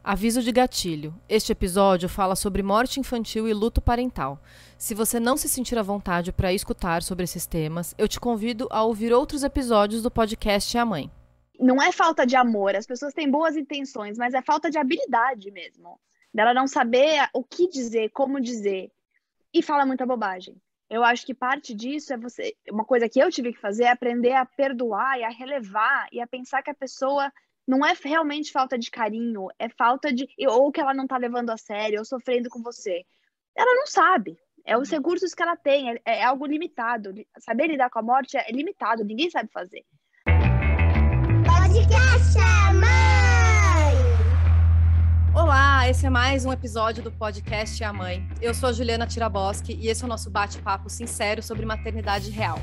Aviso de gatilho. Este episódio fala sobre morte infantil e luto parental. Se você não se sentir à vontade para escutar sobre esses temas, eu te convido a ouvir outros episódios do podcast A Mãe. Não é falta de amor, as pessoas têm boas intenções, mas é falta de habilidade mesmo. Dela não saber o que dizer, como dizer. E fala muita bobagem. Eu acho que parte disso é você... Uma coisa que eu tive que fazer é aprender a perdoar e a relevar e a pensar que a pessoa... Não é realmente falta de carinho, é falta de... Ou que ela não tá levando a sério, ou sofrendo com você. Ela não sabe. É os recursos que ela tem, é algo limitado. Saber lidar com a morte é limitado, ninguém sabe fazer. Podcast A Mãe! Olá, esse é mais um episódio do podcast A Mãe. Eu sou a Juliana Tiraboski e esse é o nosso bate-papo sincero sobre maternidade real.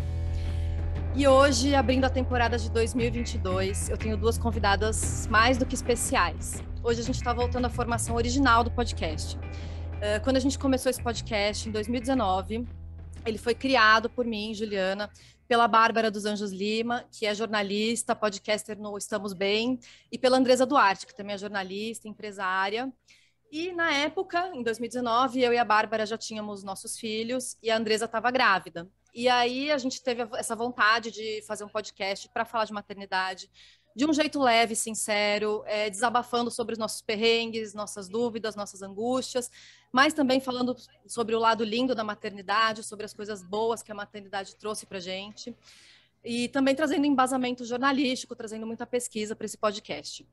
E hoje, abrindo a temporada de 2022, eu tenho duas convidadas mais do que especiais. Hoje a gente está voltando à formação original do podcast. Quando a gente começou esse podcast, em 2019, ele foi criado por mim, Juliana, pela Bárbara dos Anjos Lima, que é jornalista, podcaster no Estamos Bem, e pela Andresa Duarte, que também é jornalista, empresária. E na época, em 2019, eu e a Bárbara já tínhamos nossos filhos e a Andresa estava grávida. E aí a gente teve essa vontade de fazer um podcast para falar de maternidade de um jeito leve, sincero, desabafando sobre os nossos perrengues, nossas dúvidas, nossas angústias, mas também falando sobre o lado lindo da maternidade, sobre as coisas boas que a maternidade trouxe para a gente. E também trazendo embasamento jornalístico, trazendo muita pesquisa para esse podcast.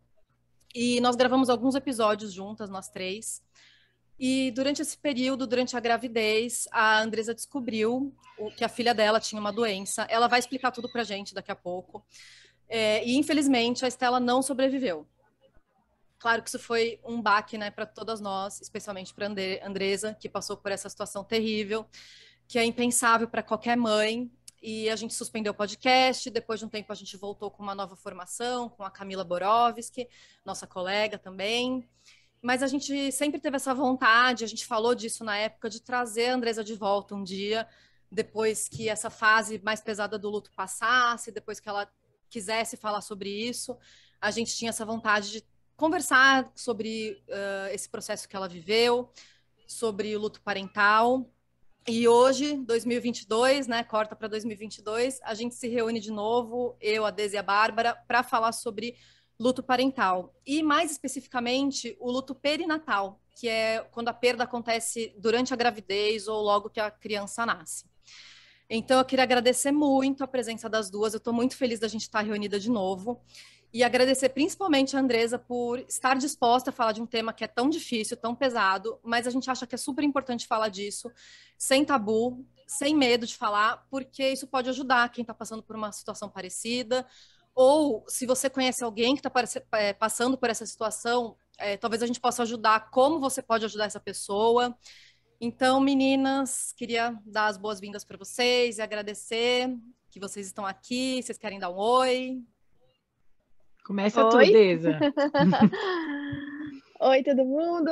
E nós gravamos alguns episódios juntas, nós três. E durante esse período, durante a gravidez, a Andresa descobriu que a filha dela tinha uma doença. Ela vai explicar tudo pra gente daqui a pouco. E, infelizmente, a Estela não sobreviveu. Claro que isso foi um baque, né, para todas nós, especialmente para a Andresa, que passou por essa situação terrível, que é impensável para qualquer mãe. E a gente suspendeu o podcast. Depois de um tempo, a gente voltou com uma nova formação, com a Camila Borowski, nossa colega também. Mas a gente sempre teve essa vontade, a gente falou disso na época, de trazer a Andresa de volta um dia, depois que essa fase mais pesada do luto passasse, depois que ela quisesse falar sobre isso. A gente tinha essa vontade de conversar sobre esse processo que ela viveu, sobre o luto parental. E hoje, 2022, né, corta para 2022, a gente se reúne de novo, eu, a Desi e a Bárbara, para falar sobre luto parental. E, mais especificamente, o luto perinatal, que é quando a perda acontece durante a gravidez ou logo que a criança nasce. Então, eu queria agradecer muito a presença das duas. Eu estou muito feliz da gente estar reunida de novo. E agradecer principalmente a Andresa por estar disposta a falar de um tema que é tão difícil, tão pesado, mas a gente acha que é super importante falar disso, sem tabu, sem medo de falar, porque isso pode ajudar quem está passando por uma situação parecida. Ou, se você conhece alguém que está passando por essa situação, talvez a gente possa ajudar, como você pode ajudar essa pessoa. Então, meninas, queria dar as boas-vindas para vocês e agradecer que vocês estão aqui. Vocês querem dar um oi? Começa tu, Deza. Oi, todo mundo.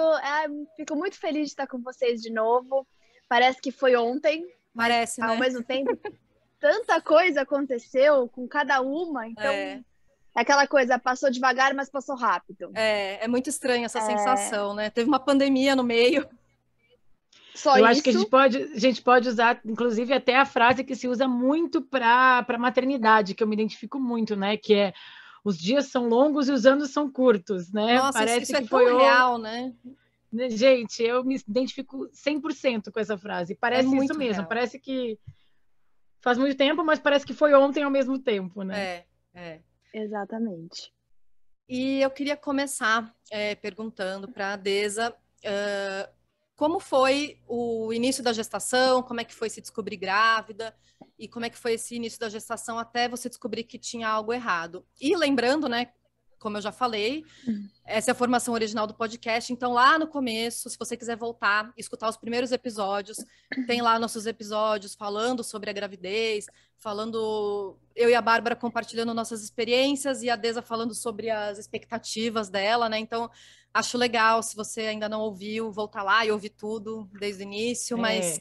Fico muito feliz de estar com vocês de novo. Parece que foi ontem. Parece, né? Ao mesmo tempo, tanta coisa aconteceu com cada uma. Então, aquela coisa, passou devagar, mas passou rápido. É muito estranha essa sensação, né? Teve uma pandemia no meio. Eu acho que a gente pode usar, inclusive, até a frase que se usa muito para maternidade, que eu me identifico muito, né? Que é: os dias são longos e os anos são curtos, né? Nossa, parece isso que é foi tão real, né? Gente, eu me identifico 100% com essa frase. Parece isso mesmo, real. Parece que faz muito tempo, mas parece que foi ontem ao mesmo tempo, né? Exatamente. E eu queria começar perguntando para a Deza como foi o início da gestação, como é que foi se descobrir grávida e como é que foi esse início da gestação até você descobrir que tinha algo errado. E lembrando, né, como eu já falei, essa é a formação original do podcast, então lá no começo, se você quiser voltar e escutar os primeiros episódios, tem lá nossos episódios falando sobre a gravidez, falando, eu e a Bárbara compartilhando nossas experiências e a Deza falando sobre as expectativas dela, né, então acho legal, se você ainda não ouviu, voltar lá e ouvir tudo desde o início, mas...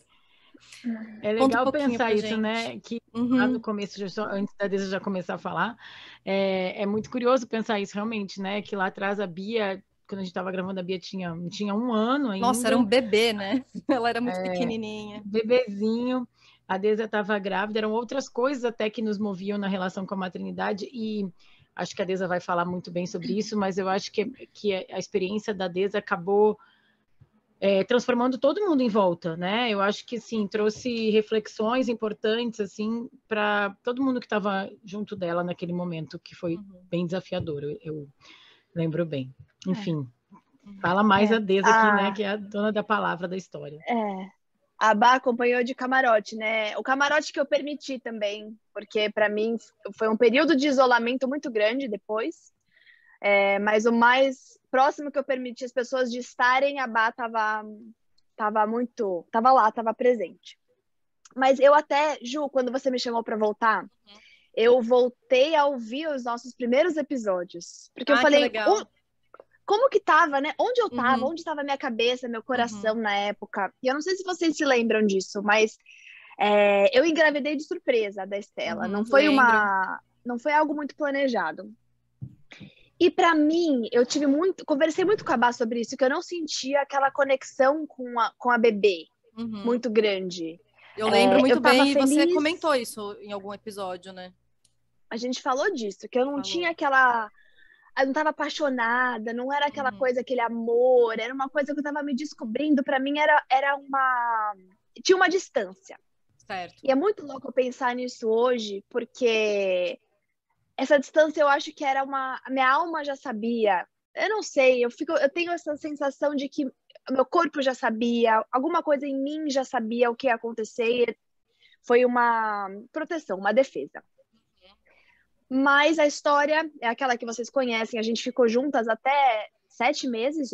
É legal pensar isso, gente, né? Que lá no começo, antes da Deza já começar a falar, é muito curioso pensar isso realmente, né? Que lá atrás a Bia, quando a gente estava gravando, a Bia tinha 1 ano ainda. Nossa, era um bebê, né? Ela era muito pequenininha. Bebezinho. A Deza estava grávida. Eram outras coisas até que nos moviam na relação com a maternidade. E acho que a Deza vai falar muito bem sobre isso, mas eu acho que a experiência da Deza acabou transformando todo mundo em volta, né? Eu acho que, sim, trouxe reflexões importantes, assim, para todo mundo que estava junto dela naquele momento, que foi bem desafiador, eu lembro bem. Enfim, fala mais a Deza aqui, né? Que é a dona da palavra da história. A Bá acompanhou de camarote, né? O camarote que eu permiti também, porque para mim foi um período de isolamento muito grande depois. Mas o mais próximo que eu permiti as pessoas de estarem, a Bá estava lá, estava presente. Mas eu até, Ju, quando você me chamou para voltar, eu voltei a ouvir os nossos primeiros episódios. Porque eu falei, como que tava, né? Onde eu tava, onde estava minha cabeça, meu coração na época. E eu não sei se vocês se lembram disso, mas eu engravidei de surpresa da Estela. Não foi algo muito planejado. E para mim, conversei muito com a Bá sobre isso, que eu não sentia aquela conexão com a bebê muito grande. Eu lembro muito bem, e você comentou isso em algum episódio, né? A gente falou disso, que eu não tinha aquela... Eu não estava apaixonada, não era aquela coisa, aquele amor, era uma coisa que eu estava me descobrindo, para mim era uma... Tinha uma distância. Certo. E é muito louco pensar nisso hoje, porque... Essa distância eu acho que era a minha alma já sabia. Eu não sei, eu tenho essa sensação de que meu corpo já sabia, alguma coisa em mim já sabia o que ia acontecer. Foi uma proteção, uma defesa. Mas a história é aquela que vocês conhecem, a gente ficou juntas até 7 meses.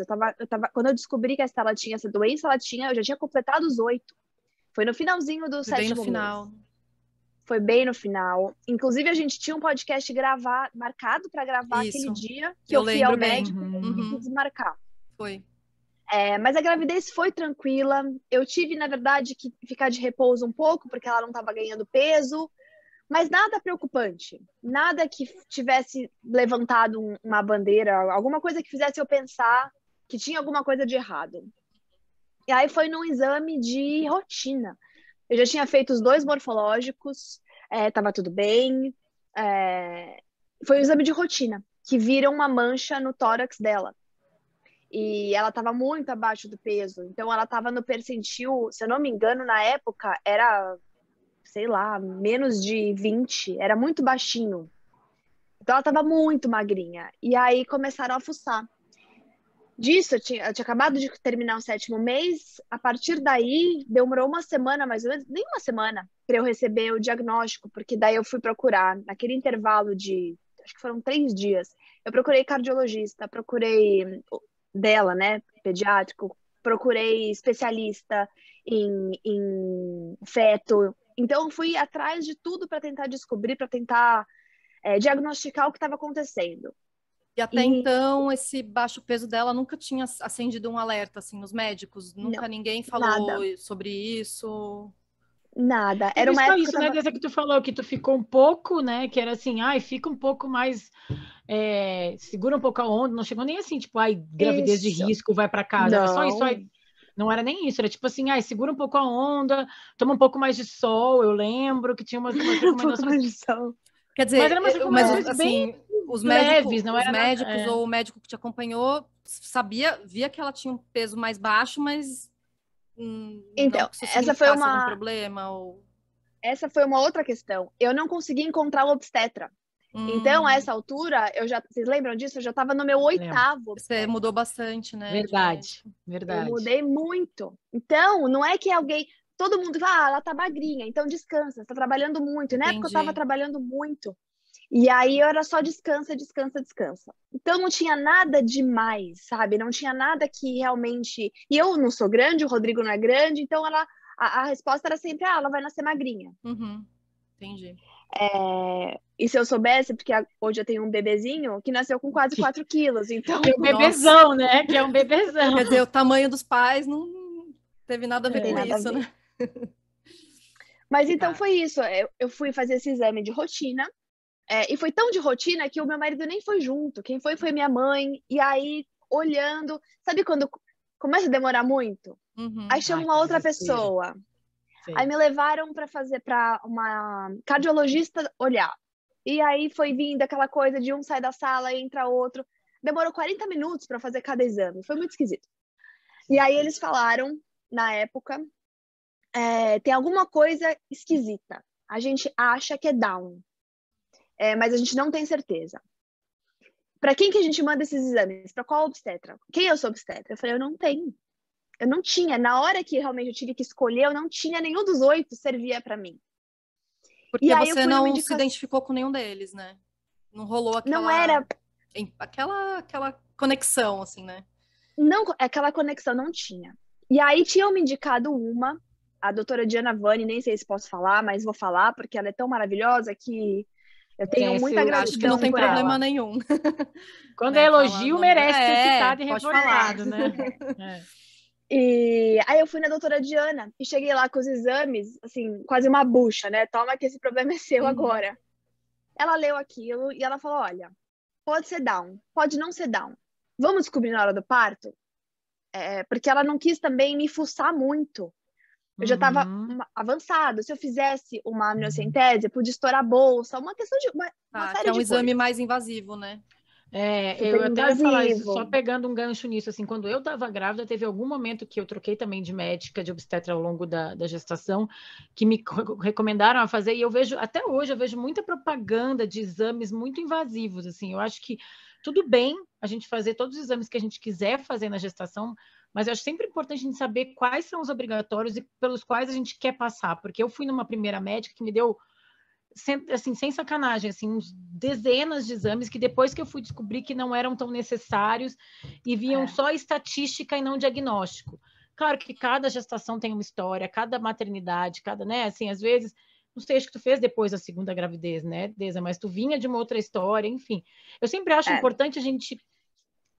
Quando eu descobri que a Estela tinha essa doença, eu já tinha completado os 8. Foi no finalzinho do 7º mês. Final. Foi bem no final. Inclusive, a gente tinha um podcast marcado para gravar aquele dia que eu fui ao médico e quis desmarcar. Foi. Mas a gravidez foi tranquila. Eu tive, na verdade, que ficar de repouso um pouco, porque ela não estava ganhando peso. Mas nada preocupante. Nada que tivesse levantado uma bandeira, alguma coisa que fizesse eu pensar que tinha alguma coisa de errado. E aí foi num exame de rotina. Eu já tinha feito os 2 morfológicos, estava tudo bem. Foi um exame de rotina, que viram uma mancha no tórax dela. E ela estava muito abaixo do peso. Então, ela estava no percentil, se eu não me engano, na época, era, sei lá, menos de 20. Era muito baixinho. Então, ela estava muito magrinha. E aí, começaram a fuçar. Disso, eu tinha acabado de terminar o 7º mês. A partir daí, demorou uma semana, mais ou menos, nem uma semana, para eu receber o diagnóstico, porque daí eu fui procurar, naquele intervalo de, acho que foram 3 dias, eu procurei cardiologista, procurei dela, né, pediátrico, procurei especialista em feto. Então, eu fui atrás de tudo para tentar descobrir, para tentar diagnosticar o que estava acontecendo. E até então, esse baixo peso dela nunca tinha acendido um alerta, assim, nos médicos? Nunca ninguém falou sobre isso? Nada. Era uma época... isso, né, dessa que tu falou, que tu ficou um pouco, né, que era assim, fica um pouco mais... segura um pouco a onda, não chegou nem assim, tipo, gravidez de risco, vai para casa. Não. Era só isso, não era nem isso, era tipo assim, segura um pouco a onda, toma um pouco mais de sol, eu lembro que tinha umas recomendações de sol. Quer dizer, mas assim, os médicos, não era médicos ou o médico que te acompanhou via que ela tinha um peso mais baixo, mas então, não que isso essa foi algum problema ou... Essa foi uma outra questão. Eu não consegui encontrar o obstetra. Então, a essa altura, vocês lembram disso? Eu já estava no meu 8º. Você mudou bastante, né? Verdade. Eu mudei muito. Então, não é que alguém... Todo mundo fala, ela tá magrinha, então descansa, tá trabalhando muito. E na época eu tava trabalhando muito. E aí eu era só descansa. Então não tinha nada demais, sabe? Não tinha nada que realmente... E eu não sou grande, o Rodrigo não é grande, então a resposta era sempre, ela vai nascer magrinha. Entendi. E se eu soubesse, porque hoje eu tenho um bebezinho que nasceu com quase 4 quilos, então... Que é um bebezão, né? Que é um bebezão. Quer dizer, o tamanho dos pais não teve nada a ver com isso, né? Mas então foi isso, eu fui fazer esse exame de rotina, e foi tão de rotina que o meu marido nem foi junto, quem foi minha mãe, e aí olhando. Sabe quando começa a demorar muito? Aí chama uma outra pessoa. Sim. Aí me levaram para uma cardiologista olhar. E aí foi vindo aquela coisa de um sai da sala e entra outro. Demorou 40 minutos para fazer cada exame. Foi muito esquisito. E aí eles falaram, na época, tem alguma coisa esquisita. A gente acha que é Down. Mas a gente não tem certeza. Para quem que a gente manda esses exames? Para qual obstetra? Quem eu sou obstetra? Eu falei, eu não tenho. Eu não tinha. Na hora que realmente eu tive que escolher, eu não tinha nenhum dos 8 servia para mim. Porque você não se identificou com nenhum deles, né? Não rolou aquela... Não era... Aquela conexão, assim, né? Não, aquela conexão não tinha. E aí tinham me indicado a doutora Diana Vani, nem sei se posso falar, mas vou falar, porque ela é tão maravilhosa que eu tenho muita gratidão. Acho que não tem problema nenhum. Quando é elogio, merece ser citado e reforçado, né? E aí eu fui na doutora Diana e cheguei lá com os exames, assim, quase uma bucha, né? Toma que esse problema é seu agora. Ela leu aquilo e ela falou, olha, pode ser Down, pode não ser Down. Vamos descobrir na hora do parto? Porque ela não quis também me fuçar muito. Eu já estava avançado. Se eu fizesse uma amniocentese, eu podia estourar a bolsa, uma questão de uma série que é um de exame coisas. mais invasivo, né? Eu até ia falar isso, só pegando um gancho nisso, assim, quando eu estava grávida, teve algum momento que eu troquei também de médica, de obstetra ao longo da gestação, que me recomendaram a fazer, e eu vejo, até hoje, eu vejo muita propaganda de exames muito invasivos, assim, eu acho que tudo bem a gente fazer todos os exames que a gente quiser fazer na gestação, mas eu acho sempre importante a gente saber quais são os obrigatórios e pelos quais a gente quer passar, porque eu fui numa primeira médica que me deu, assim, sem sacanagem, assim, uns dezenas de exames que depois que eu fui descobrir que não eram tão necessários e viam só estatística e não diagnóstico. Claro que cada gestação tem uma história, cada maternidade, né, assim, às vezes, não sei, acho que tu fez depois da segunda gravidez, né, Deza, mas tu vinha de uma outra história, enfim. Eu sempre acho importante a gente,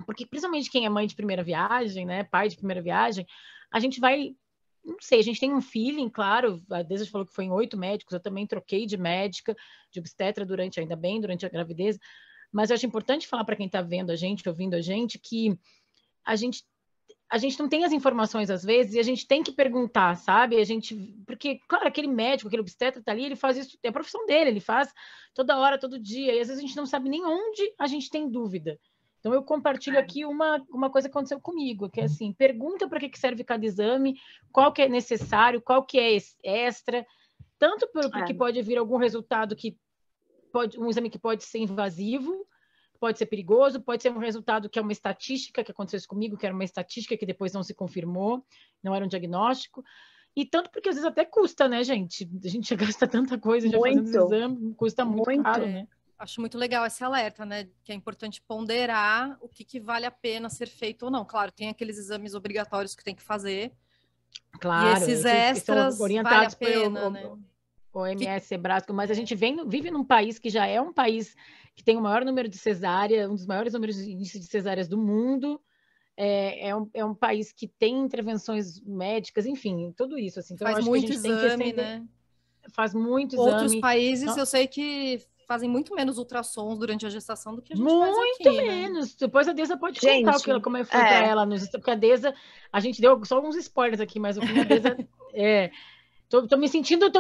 porque principalmente quem é mãe de primeira viagem, né, pai de primeira viagem, a gente vai... Não sei, a gente tem um feeling, claro, a Deza falou que foi em 8 médicos, eu também troquei de médica, de obstetra durante a gravidez, mas eu acho importante falar para quem está vendo a gente, ouvindo a gente, que a gente não tem as informações às vezes e a gente tem que perguntar, sabe? Porque, claro, aquele médico, aquele obstetra está ali, ele faz isso, é a profissão dele, ele faz toda hora, todo dia, e às vezes a gente não sabe nem onde a gente tem dúvida. Então, eu compartilho aqui uma coisa que aconteceu comigo, que é assim, pergunta para que serve cada exame, qual que é necessário, qual que é extra, tanto porque pode vir algum resultado um exame que pode ser invasivo, pode ser perigoso, pode ser um resultado que é uma estatística, que aconteceu isso comigo, que era uma estatística que depois não se confirmou, não era um diagnóstico, e tanto porque às vezes até custa, né, gente? A gente já gasta tanta coisa já fazendo exame, custa muito caro, né? Acho muito legal esse alerta, né? Que é importante ponderar o que vale a pena ser feito ou não. Claro, tem aqueles exames obrigatórios que tem que fazer. Claro, e esses extras são orientados vale a pena, né? O OMS, Sebrasco, mas a gente vive num país que já é um país que tem o maior número de cesárea, um dos maiores números de índice de cesáreas do mundo. É um país que tem intervenções médicas, enfim, tudo isso. Assim. Então, faz eu acho muito que a gente exame, tem que né? Faz muito exame. Outros países, eu sei que fazem muito menos ultrassons durante a gestação do que a gente faz aqui. Muito menos. Né? Depois a Deza pode contar como foi para ela. Porque a Deza, a gente deu só alguns spoilers aqui, mas o que a Deza... Tô me sentindo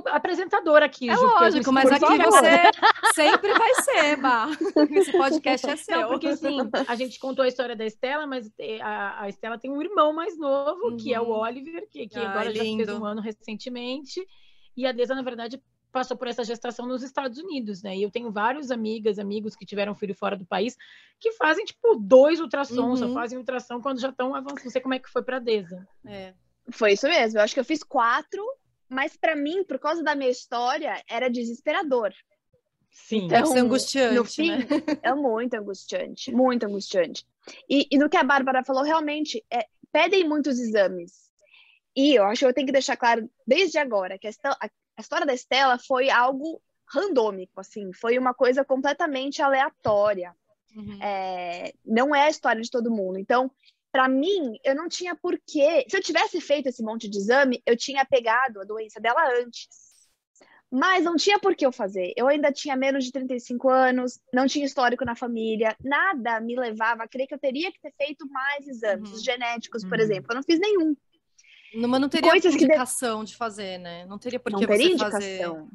apresentadora aqui, Ju. Lógico, mas aqui você sempre vai ser, Bah. Esse podcast é seu. Não, porque assim, a gente contou a história da Estela, mas a Estela tem um irmão mais novo, que é o Oliver, que agora já fez um ano recentemente, e a Deza, na verdade, passou por essa gestação nos Estados Unidos, né? E eu tenho vários amigos que tiveram filho fora do país, que fazem, 2 ultrassons, só fazem ultrassom quando já estão avançando. Não sei como é que foi para a Deza. Foi isso mesmo. Eu acho que eu fiz 4, mas para mim, por causa da minha história, era desesperador. Sim. Então, deve ser angustiante, no fim, né? É muito angustiante, muito angustiante. E no que a Bárbara falou, realmente, pedem muitos exames. E eu acho que eu tenho que deixar claro, desde agora, que a história da Estela foi algo randômico, assim, foi uma coisa completamente aleatória. Não é a história de todo mundo. Então, para mim, eu não tinha porquê. Se eu tivesse feito esse monte de exame, eu tinha pegado a doença dela antes. Mas não tinha por que eu fazer. Eu ainda tinha menos de 35 anos, não tinha histórico na família, nada me levava a crer que eu teria que ter feito mais exames, os genéticos, por exemplo. Eu não fiz nenhum. Mas não teria Coisas indicação de fazer, né? Não teria por não que teria você indicação.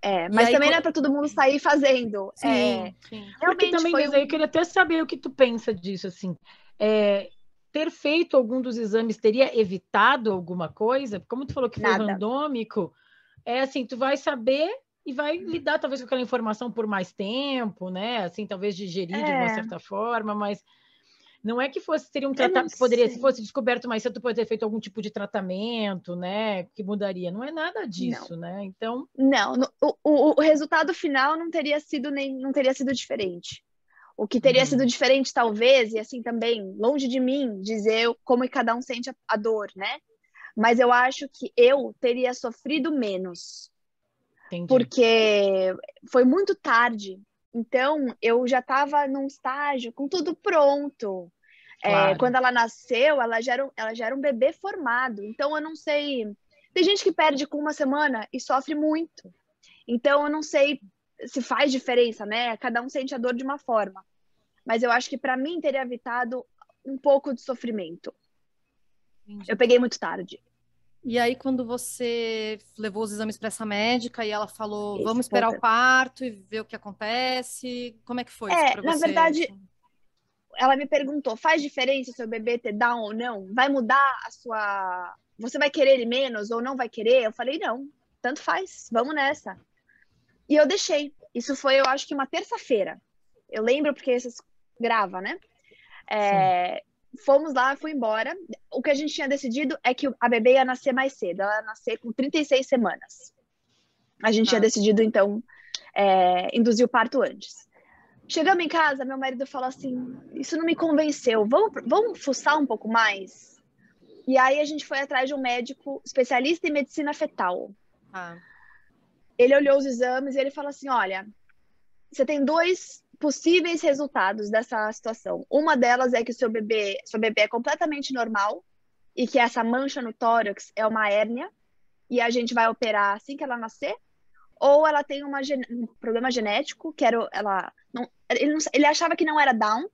fazer. Mas aí, também não é para todo mundo sair fazendo. Sim, sim. Porque também, eu queria até saber o que tu pensa disso, assim. Ter feito algum dos exames teria evitado alguma coisa? Como tu falou que foi randômico, assim, tu vai saber e vai lidar talvez com aquela informação por mais tempo, né? Assim, talvez digerir de uma certa forma, mas não é que teria um tratamento, se fosse descoberto mais cedo, tu poderia ter feito algum tipo de tratamento, né? Que mudaria. Não é nada disso, né? Então. Não, o resultado final não teria sido diferente. O que teria sido diferente, talvez, e assim também, longe de mim dizer como cada um sente a dor, né? Mas eu acho que eu teria sofrido menos. Entendi. Porque foi muito tarde. Então, eu já estava num estágio com tudo pronto. Claro. Quando ela nasceu, ela já era um bebê formado. Então, eu não sei. Tem gente que perde com uma semana e sofre muito. Então, eu não sei se faz diferença, né? Cada um sente a dor de uma forma. Mas eu acho que para mim teria evitado um pouco de sofrimento. Entendi. Eu peguei muito tarde. E aí, quando você levou os exames para essa médica e ela falou, vamos esperar o parto e ver o que acontece, como é que foi isso para você? Na verdade, ela me perguntou, faz diferença o seu bebê ter Down ou não? Vai mudar a sua... Você vai querer ele menos ou não vai querer? Eu falei, não, tanto faz, vamos nessa. E eu deixei. Isso foi, eu acho que uma terça-feira. Eu lembro porque vocês gravam, né? Fomos lá, fui embora. O que a gente tinha decidido é que a bebê ia nascer mais cedo. Ela ia nascer com 36 semanas. A gente tinha decidido, então, induzir o parto antes. Chegamos em casa, meu marido falou assim, isso não me convenceu, vamos fuçar um pouco mais? E aí a gente foi atrás de um médico especialista em medicina fetal. Ele olhou os exames e ele falou assim, olha, você tem 2 possíveis resultados dessa situação. Uma delas é que sua bebê é completamente normal e que essa mancha no tórax é uma hérnia e a gente vai operar assim que ela nascer. Ou ela tem um problema genético, que ele achava que não era Down,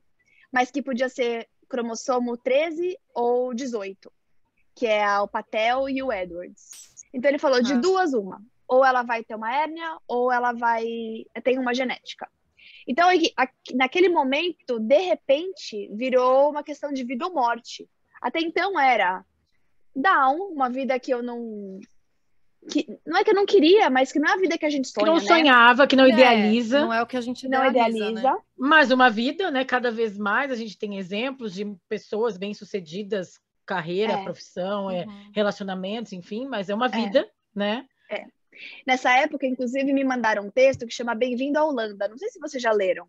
mas que podia ser cromossomo 13 ou 18, que é o Patel e o Edwards. Então ele falou, de duas, uma. Ou ela vai ter uma hérnia, ou ela tem uma genética. Então, naquele momento, de repente, virou uma questão de vida ou morte. Até então era Down, uma vida que eu não... não é que eu não queria, mas que não é a vida que a gente sonha, que não sonhava, né? Que não idealiza. Não é o que a gente idealiza. Né? Mas uma vida, né? Cada vez mais a gente tem exemplos de pessoas bem-sucedidas, carreira, profissão, relacionamentos, enfim, mas é uma vida, né? Nessa época, inclusive, me mandaram um texto que chama Bem-vindo à Holanda. Não sei se vocês já leram.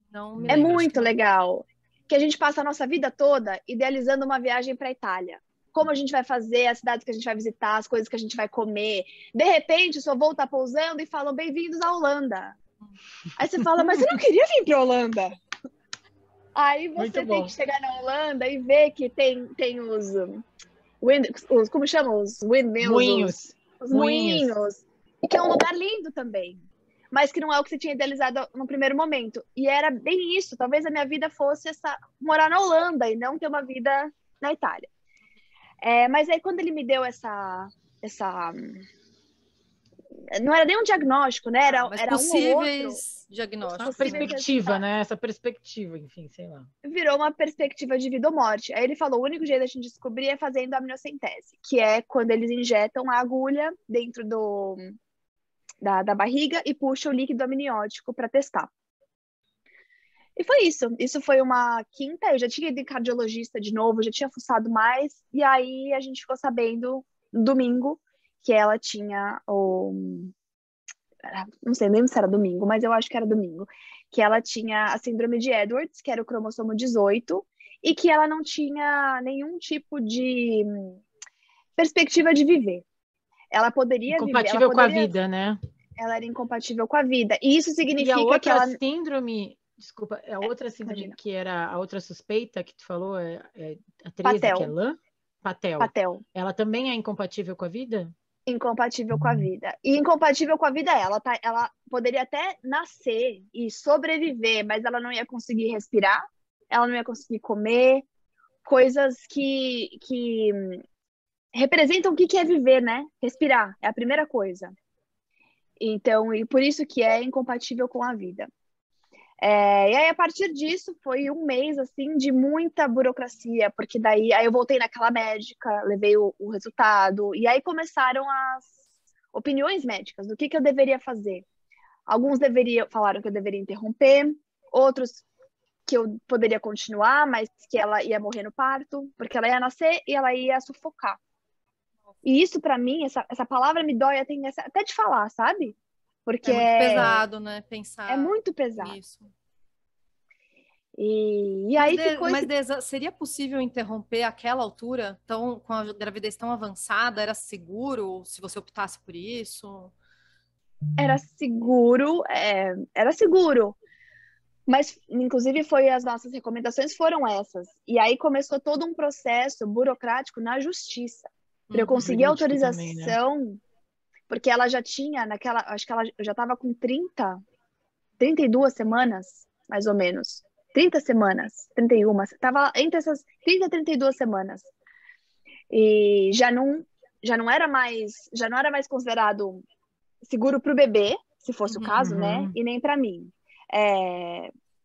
Não, é muito legal. Que a gente passa a nossa vida toda idealizando uma viagem para a Itália. Como a gente vai fazer, as cidades que a gente vai visitar, as coisas que a gente vai comer. De repente, o seu voo tá pousando e falam bem-vindos à Holanda. Aí você fala, mas eu não queria vir para a Holanda. Aí você tem que chegar na Holanda e ver que tem como chama? Os windmills. Os moinhos. E que é um lugar lindo também. Mas que não é o que você tinha idealizado no primeiro momento. E era bem isso. Talvez a minha vida fosse morar na Holanda e não ter uma vida na Itália. Mas aí quando ele me deu essa não era nem um diagnóstico, né? Era possíveis diagnósticos. Uma perspectiva, né? Essa perspectiva, enfim, sei lá. Virou uma perspectiva de vida ou morte. Aí ele falou, o único jeito da gente descobrir é fazendo a amniocentese, que é quando eles injetam a agulha dentro da barriga e puxam o líquido amniótico para testar. E foi isso. Isso foi uma quinta. Eu já tinha ido em cardiologista de novo, já tinha fuçado mais. E aí a gente ficou sabendo, no domingo, que ela tinha não sei nem se era domingo, mas eu acho que era domingo, que ela tinha a síndrome de Edwards, que era o cromossomo 18, e que ela não tinha nenhum tipo de perspectiva de viver. Ela poderia incompatível com a vida, né? Ela era incompatível com a vida. E isso significa e a outra que ela... síndrome... Desculpa, a outra síndrome imagina. Que era a outra suspeita que tu falou, a 13, Patel. que é Lã? Patel. Ela também é incompatível com a vida? Incompatível com a vida. E incompatível com a vida ela poderia até nascer e sobreviver, mas ela não ia conseguir respirar, ela não ia conseguir comer, coisas que representam o que é viver, né? Respirar é a primeira coisa. Então, e por isso que é incompatível com a vida. E aí, a partir disso, foi um mês, assim, de muita burocracia, porque daí aí eu voltei naquela médica, levei o resultado, e aí começaram as opiniões médicas do que eu deveria fazer. Alguns falaram que eu deveria interromper, outros que eu poderia continuar, mas que ela ia morrer no parto, porque ela ia nascer e ela ia sufocar. E isso, para mim, essa palavra me dói até de falar, sabe? Porque é muito pesado, né? Pensar é muito pesado. nisso. E aí ficou Mas seria possível interromper àquela altura, com a gravidez tão avançada? Era seguro se você optasse por isso? Era seguro, era seguro. Mas, inclusive, as nossas recomendações foram essas. E aí começou todo um processo burocrático na justiça. Para eu conseguir autorização, também, né? Porque ela já tinha, acho que ela já estava com 32 semanas, mais ou menos. 30 semanas, 31, estava entre essas 30 e 32 semanas. E já não era mais considerado seguro para o bebê, se fosse o caso, né? E nem para mim.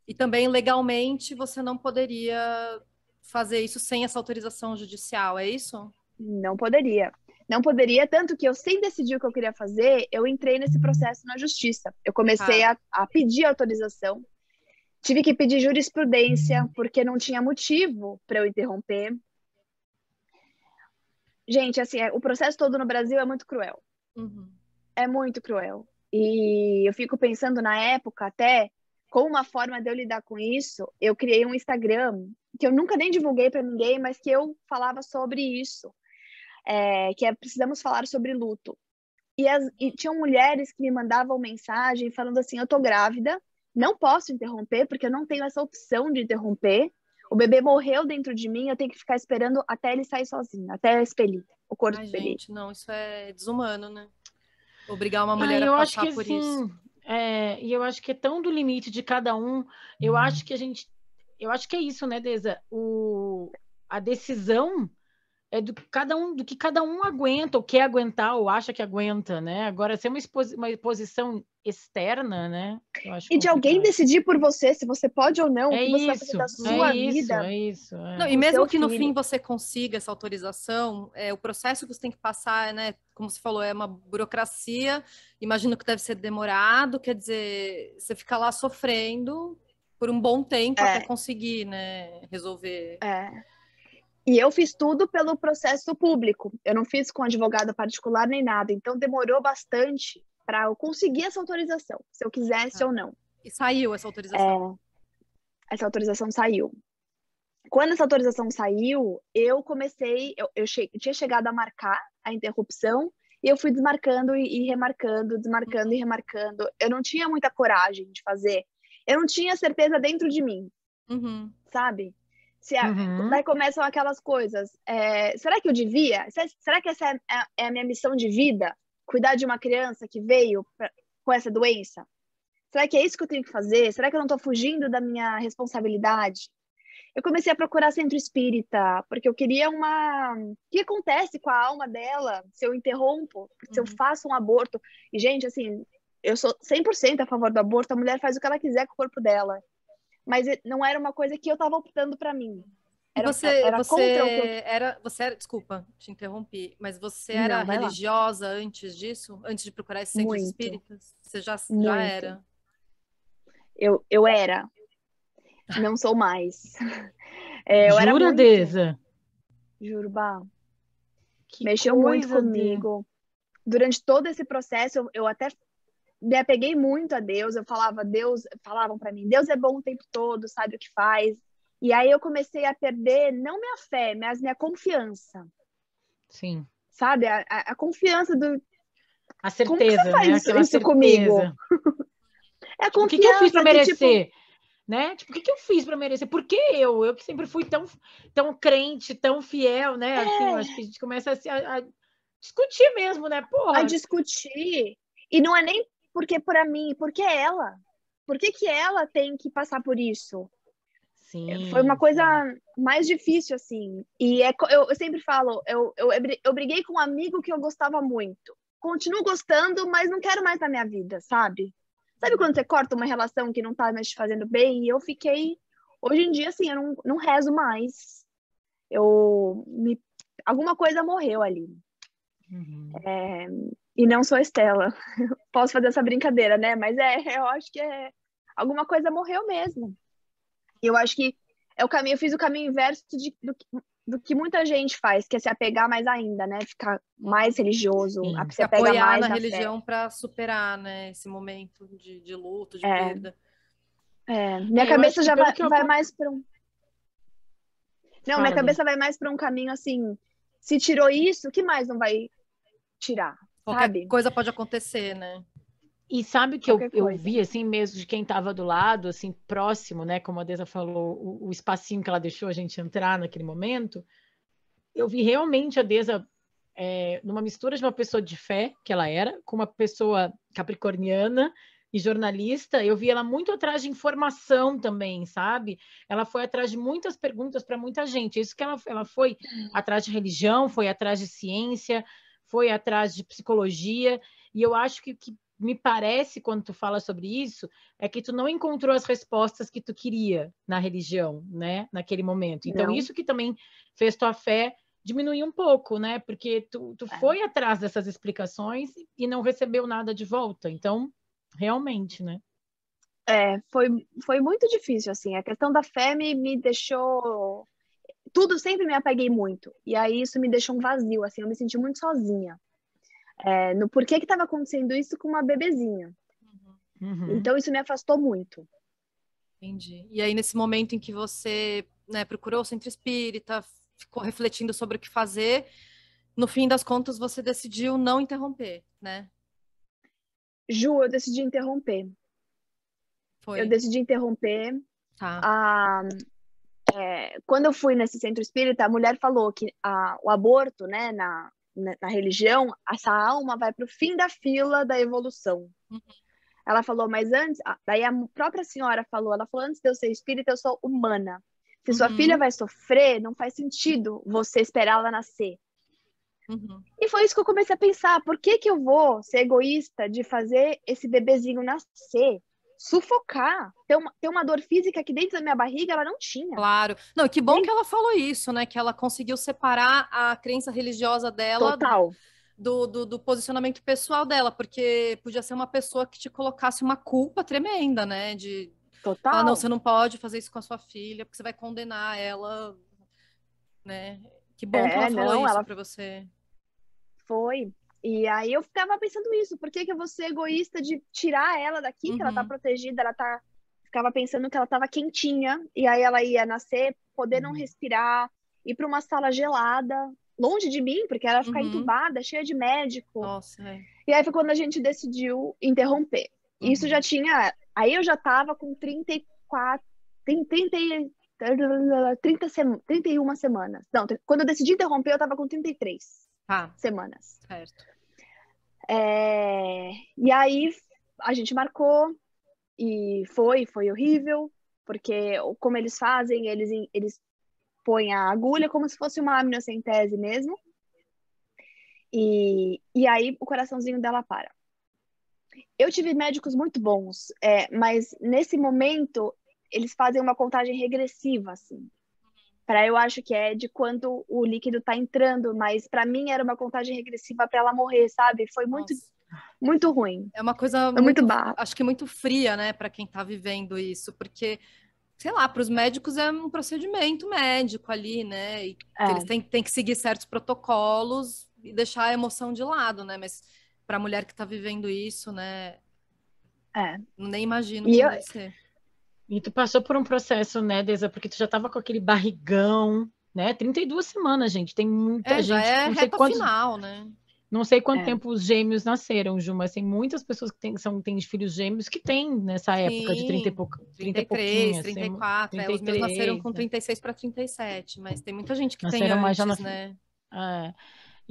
E também, legalmente, você não poderia fazer isso sem essa autorização judicial, é isso? Não poderia. Não poderia, tanto que eu, sem decidir o que eu queria fazer, eu entrei nesse processo na justiça. Eu comecei a pedir autorização. Tive que pedir jurisprudência, porque não tinha motivo para eu interromper. Gente, assim, o processo todo no Brasil é muito cruel. É muito cruel. E eu fico pensando, na época, até, como uma forma de eu lidar com isso, eu criei um Instagram, que eu nunca nem divulguei para ninguém, mas que eu falava sobre isso. Precisamos falar sobre luto. E tinham mulheres que me mandavam mensagem falando assim, eu tô grávida, não posso interromper, porque eu não tenho essa opção de interromper. O bebê morreu dentro de mim, eu tenho que ficar esperando até ele sair sozinho, até expelir, o corpo expelir. Gente, não, isso é desumano, né? Obrigar uma mulher a passar por isso. E eu acho que é tão do limite de cada um. Eu acho que é isso, né, Deza? A decisão é do que cada um aguenta, ou quer aguentar, ou acha que aguenta, né? Agora, se é uma posição externa, né? Eu acho e de alguém decidir por você, se você pode ou não, o que você vai fazer da sua vida. É isso. Não, e mesmo que no fim você consiga essa autorização, o processo que você tem que passar, né? Como você falou, é uma burocracia, imagino que deve ser demorado, quer dizer, você fica lá sofrendo por um bom tempo até conseguir, né, resolver. E eu fiz tudo pelo processo público. Eu não fiz com advogado particular nem nada. Então, demorou bastante para eu conseguir essa autorização, se eu quisesse ou não. E saiu essa autorização? Essa autorização saiu. Quando essa autorização saiu, eu comecei... Eu tinha chegado a marcar a interrupção e eu fui desmarcando e remarcando, desmarcando e remarcando. Eu não tinha muita coragem de fazer. Eu não tinha certeza dentro de mim, sabe? Daí começam aquelas coisas. Será que eu devia? Será que essa é a minha missão de vida? Cuidar de uma criança que veio com essa doença? Será que é isso que eu tenho que fazer? Será que eu não estou fugindo da minha responsabilidade? Eu comecei a procurar centro espírita, porque eu queria o que acontece com a alma dela se eu interrompo, se eu faço um aborto? E, gente, assim, eu sou 100% a favor do aborto, a mulher faz o que ela quiser com o corpo dela. Mas não era uma coisa que eu estava optando para mim. Desculpa, te interrompi, mas você era religiosa antes disso? Antes de procurar esses centros espíritas? Você já era? Eu era. Não sou mais. Jura, Deza? Juro, Bah. Mexeu muito comigo. Durante todo esse processo, eu até me apeguei muito a Deus. Falavam para mim, Deus é bom o tempo todo, sabe o que faz. E aí eu comecei a perder, não minha fé, mas minha confiança. Sim. Sabe? A confiança do... A certeza, como que você faz isso comigo? É a confiança. O que eu fiz para merecer? Né? Tipo, o que eu fiz para merecer? Por que eu que sempre fui tão crente, tão fiel, né? Assim, eu acho que a gente começa discutir mesmo, né? Porra. A discutir. E não é nem porque para mim, porque é ela. Por que ela tem que passar por isso? Sim, foi uma coisa mais difícil, assim. E eu sempre falo, eu briguei com um amigo que eu gostava muito. Continuo gostando, mas não quero mais na minha vida, sabe? Sabe quando você corta uma relação que não tá mais te fazendo bem? E eu fiquei... Hoje em dia, assim, eu não rezo mais. Alguma coisa morreu ali. E não sou Estela. Posso fazer essa brincadeira, né? Mas eu acho que alguma coisa morreu mesmo. E eu acho que eu fiz o caminho inverso do que muita gente faz, que é se apegar mais ainda, né? Ficar mais religioso, se se apega apoiar mais na na religião para superar, né, esse momento de luto, de É. perda. Minha cabeça já vai mais para um... Não, minha Fala, cabeça vai mais para um caminho assim, se tirou isso, o que mais não vai tirar, Qualquer sabe? coisa pode acontecer, né? E sabe que Qualquer eu coisa. vi, assim, mesmo de quem estava do lado, assim, próximo, né? Como a Deza falou, o espacinho que ela deixou a gente entrar naquele momento, eu vi realmente a Deza numa mistura de uma pessoa de fé, que ela era, com uma pessoa capricorniana e jornalista. Eu vi ela muito atrás de informação também, sabe? Ela foi atrás de muitas perguntas para muita gente. Isso que ela foi atrás de religião, foi atrás de ciência, foi atrás de psicologia, e eu acho que me parece, quando tu fala sobre isso, é que tu não encontrou as respostas que tu queria na religião, né? Naquele momento. Então, Não. isso que também fez tua fé diminuir um pouco, né? Porque tu foi atrás dessas explicações e não recebeu nada de volta. Então, realmente, né? Foi muito difícil, assim. A questão da fé me deixou... Tudo sempre me apeguei muito. E aí isso me deixou um vazio, assim. Eu me senti muito sozinha. No porquê que estava acontecendo isso com uma bebezinha. Então isso me afastou muito. Entendi. E aí, nesse momento em que você, né, procurou o centro espírita, ficou refletindo sobre o que fazer, no fim das contas você decidiu não interromper, né? Ju, eu decidi interromper. Foi. Eu decidi interromper. Tá. Quando eu fui nesse centro espírita, a mulher falou que o aborto, né, na religião, essa alma vai para o fim da fila da evolução. Ela falou, mas antes... Daí a própria senhora falou, antes de eu ser espírita, eu sou humana. Se sua filha vai sofrer, não faz sentido você esperar ela nascer. E foi isso que eu comecei a pensar. Por que eu vou ser egoísta de fazer esse bebezinho nascer? Sufocar, ter uma dor física que dentro da minha barriga ela não tinha. Claro. Não, que bom que ela falou isso, né? Que ela conseguiu separar a crença religiosa dela Total. Do posicionamento pessoal dela, porque podia ser uma pessoa que te colocasse uma culpa tremenda, né? De Total. falar, não, você não pode fazer isso com a sua filha, porque você vai condenar ela, né? Que bom que ela falou isso pra você. Foi. E aí eu ficava pensando isso, por que eu vou ser egoísta de tirar ela daqui, que ela tá protegida, ficava pensando que ela tava quentinha, e aí ela ia nascer, poder não respirar, ir para uma sala gelada, longe de mim, porque ela ia ficar entubada, cheia de médico. Nossa, E aí foi quando a gente decidiu interromper. Isso já tinha... Aí eu já tava com 34... 31 semanas. Não, quando eu decidi interromper, eu tava com 33 semanas. Certo. E aí a gente marcou e foi horrível, porque como eles fazem, eles põem a agulha como se fosse uma amniocentese mesmo, e aí o coraçãozinho dela para. Eu tive médicos muito bons, mas nesse momento eles fazem uma contagem regressiva, assim. Eu acho que é de quando o líquido tá entrando, mas para mim era uma contagem regressiva para ela morrer, sabe? Foi muito ruim. É uma coisa muito barra. Acho que muito fria, né, para quem tá vivendo isso, porque, sei lá, para os médicos é um procedimento médico ali, né? E eles têm que seguir certos protocolos e deixar a emoção de lado, né? Mas para a mulher que tá vivendo isso, né? Nem imagino como deve ser. E tu passou por um processo, né, Deza? Porque tu já tava com aquele barrigão, né? 32 semanas, gente. Tem muita gente. Já é reta final, né? Não sei quanto tempo os gêmeos nasceram, Ju, mas tem muitas pessoas que têm filhos gêmeos que têm nessa época de 30 e pouquinho. 33, 34. 33, os meus nasceram com 36 para 37, mas tem muita gente que tem antes, né?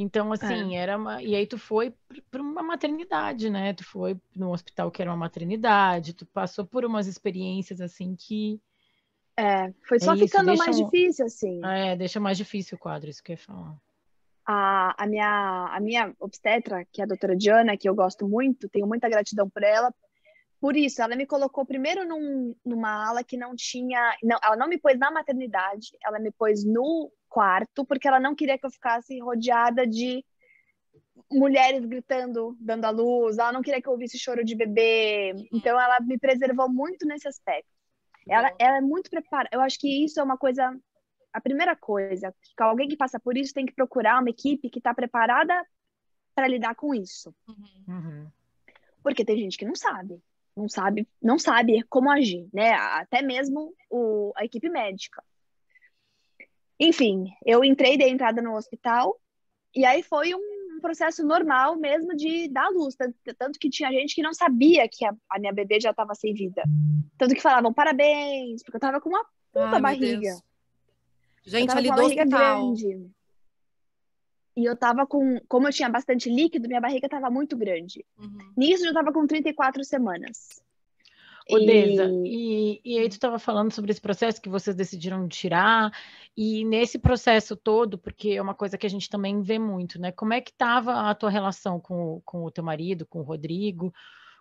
Então, assim, era uma... E aí tu foi para uma maternidade, né? Tu foi num hospital que era uma maternidade, tu passou por umas experiências, assim, que... Foi É só isso, ficando mais difícil, assim. deixa mais difícil o quadro, isso que eu ia falar. A minha obstetra, que é a doutora Diana, que eu gosto muito, tenho muita gratidão por ela. Por isso, ela me colocou primeiro numa ala que não tinha... Não, ela não me pôs na maternidade, ela me pôs no quarto, porque ela não queria que eu ficasse rodeada de mulheres gritando, dando à luz. Ela não queria que eu ouvisse choro de bebê. Então, ela me preservou muito nesse aspecto. Ela é muito preparada. Eu acho que isso é uma coisa... A primeira coisa, que alguém que passa por isso tem que procurar uma equipe que está preparada para lidar com isso. Porque tem gente que não sabe como agir, né? Até mesmo a equipe médica. Enfim, eu dei entrada no hospital, e aí foi um processo normal mesmo de dar luz. Tanto que tinha gente que não sabia que a minha bebê já estava sem vida. Tanto que falavam parabéns, porque eu estava com uma puta barriga. Gente, ali do hospital. Grande. E eu tava como eu tinha bastante líquido, minha barriga tava muito grande. Nisso eu tava com 34 semanas. Odessa, e aí tu estava falando sobre esse processo que vocês decidiram tirar, e nesse processo todo, porque é uma coisa que a gente também vê muito, né? Como é que estava a tua relação com o teu marido, com o Rodrigo?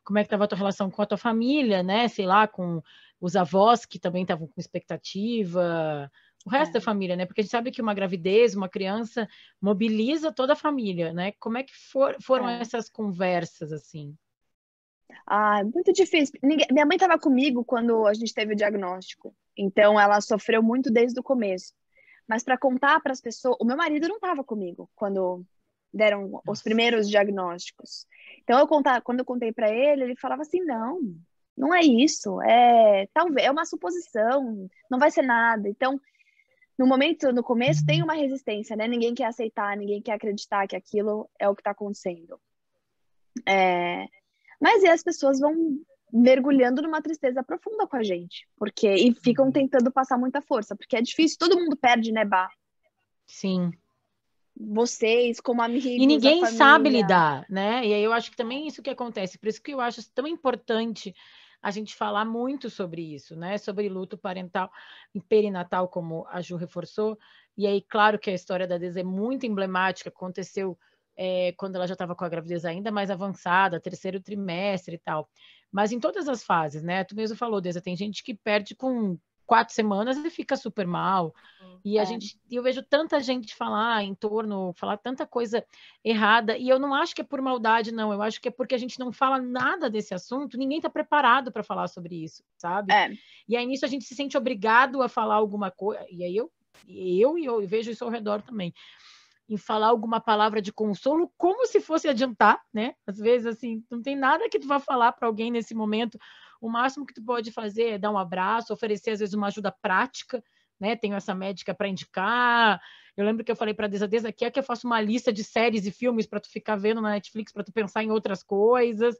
Como é que estava a tua relação com a tua família, né? Sei lá, com os avós que também estavam com expectativa, o resto da família, né? Porque a gente sabe que uma gravidez, uma criança mobiliza toda a família, né? Como é que foram essas conversas, assim? Muito difícil. Minha mãe estava comigo quando a gente teve o diagnóstico, então ela sofreu muito desde o começo. Mas para contar para as pessoas, o meu marido não estava comigo quando deram os primeiros diagnósticos. Então quando eu contei para ele, ele falava assim: não é isso, talvez é uma suposição, não vai ser nada. Então, no começo tem uma resistência, né? Ninguém quer aceitar, ninguém quer acreditar que aquilo é o que está acontecendo. Mas aí as pessoas vão mergulhando numa tristeza profunda com a gente, e ficam tentando passar muita força, porque é difícil, todo mundo perde, né, Bá? Sim. Vocês, como amigos, e ninguém sabe lidar, né? E aí eu acho que também isso que acontece, por isso que eu acho tão importante a gente falar muito sobre isso, né? Sobre luto parental e perinatal, como a Ju reforçou. E aí, claro que a história da Deza é muito emblemática, aconteceu quando ela já estava com a gravidez ainda mais avançada, terceiro trimestre e tal. Mas em todas as fases, né? Tu mesmo falou, Deza, tem gente que perde com 4 semanas e fica super mal. E eu vejo tanta gente falar falar tanta coisa errada, e eu não acho que é por maldade, não. Eu acho que é porque a gente não fala nada desse assunto, ninguém está preparado para falar sobre isso, sabe? E aí nisso a gente se sente obrigado a falar alguma coisa, e aí eu vejo isso ao redor também, em falar alguma palavra de consolo, como se fosse adiantar, né? Às vezes, assim, não tem nada que tu vá falar para alguém nesse momento. O máximo que tu pode fazer é dar um abraço, oferecer, às vezes, uma ajuda prática, né? Tenho essa médica para indicar. Eu lembro que eu falei para a Deza, quer que eu faça uma lista de séries e filmes para tu ficar vendo na Netflix, para tu pensar em outras coisas?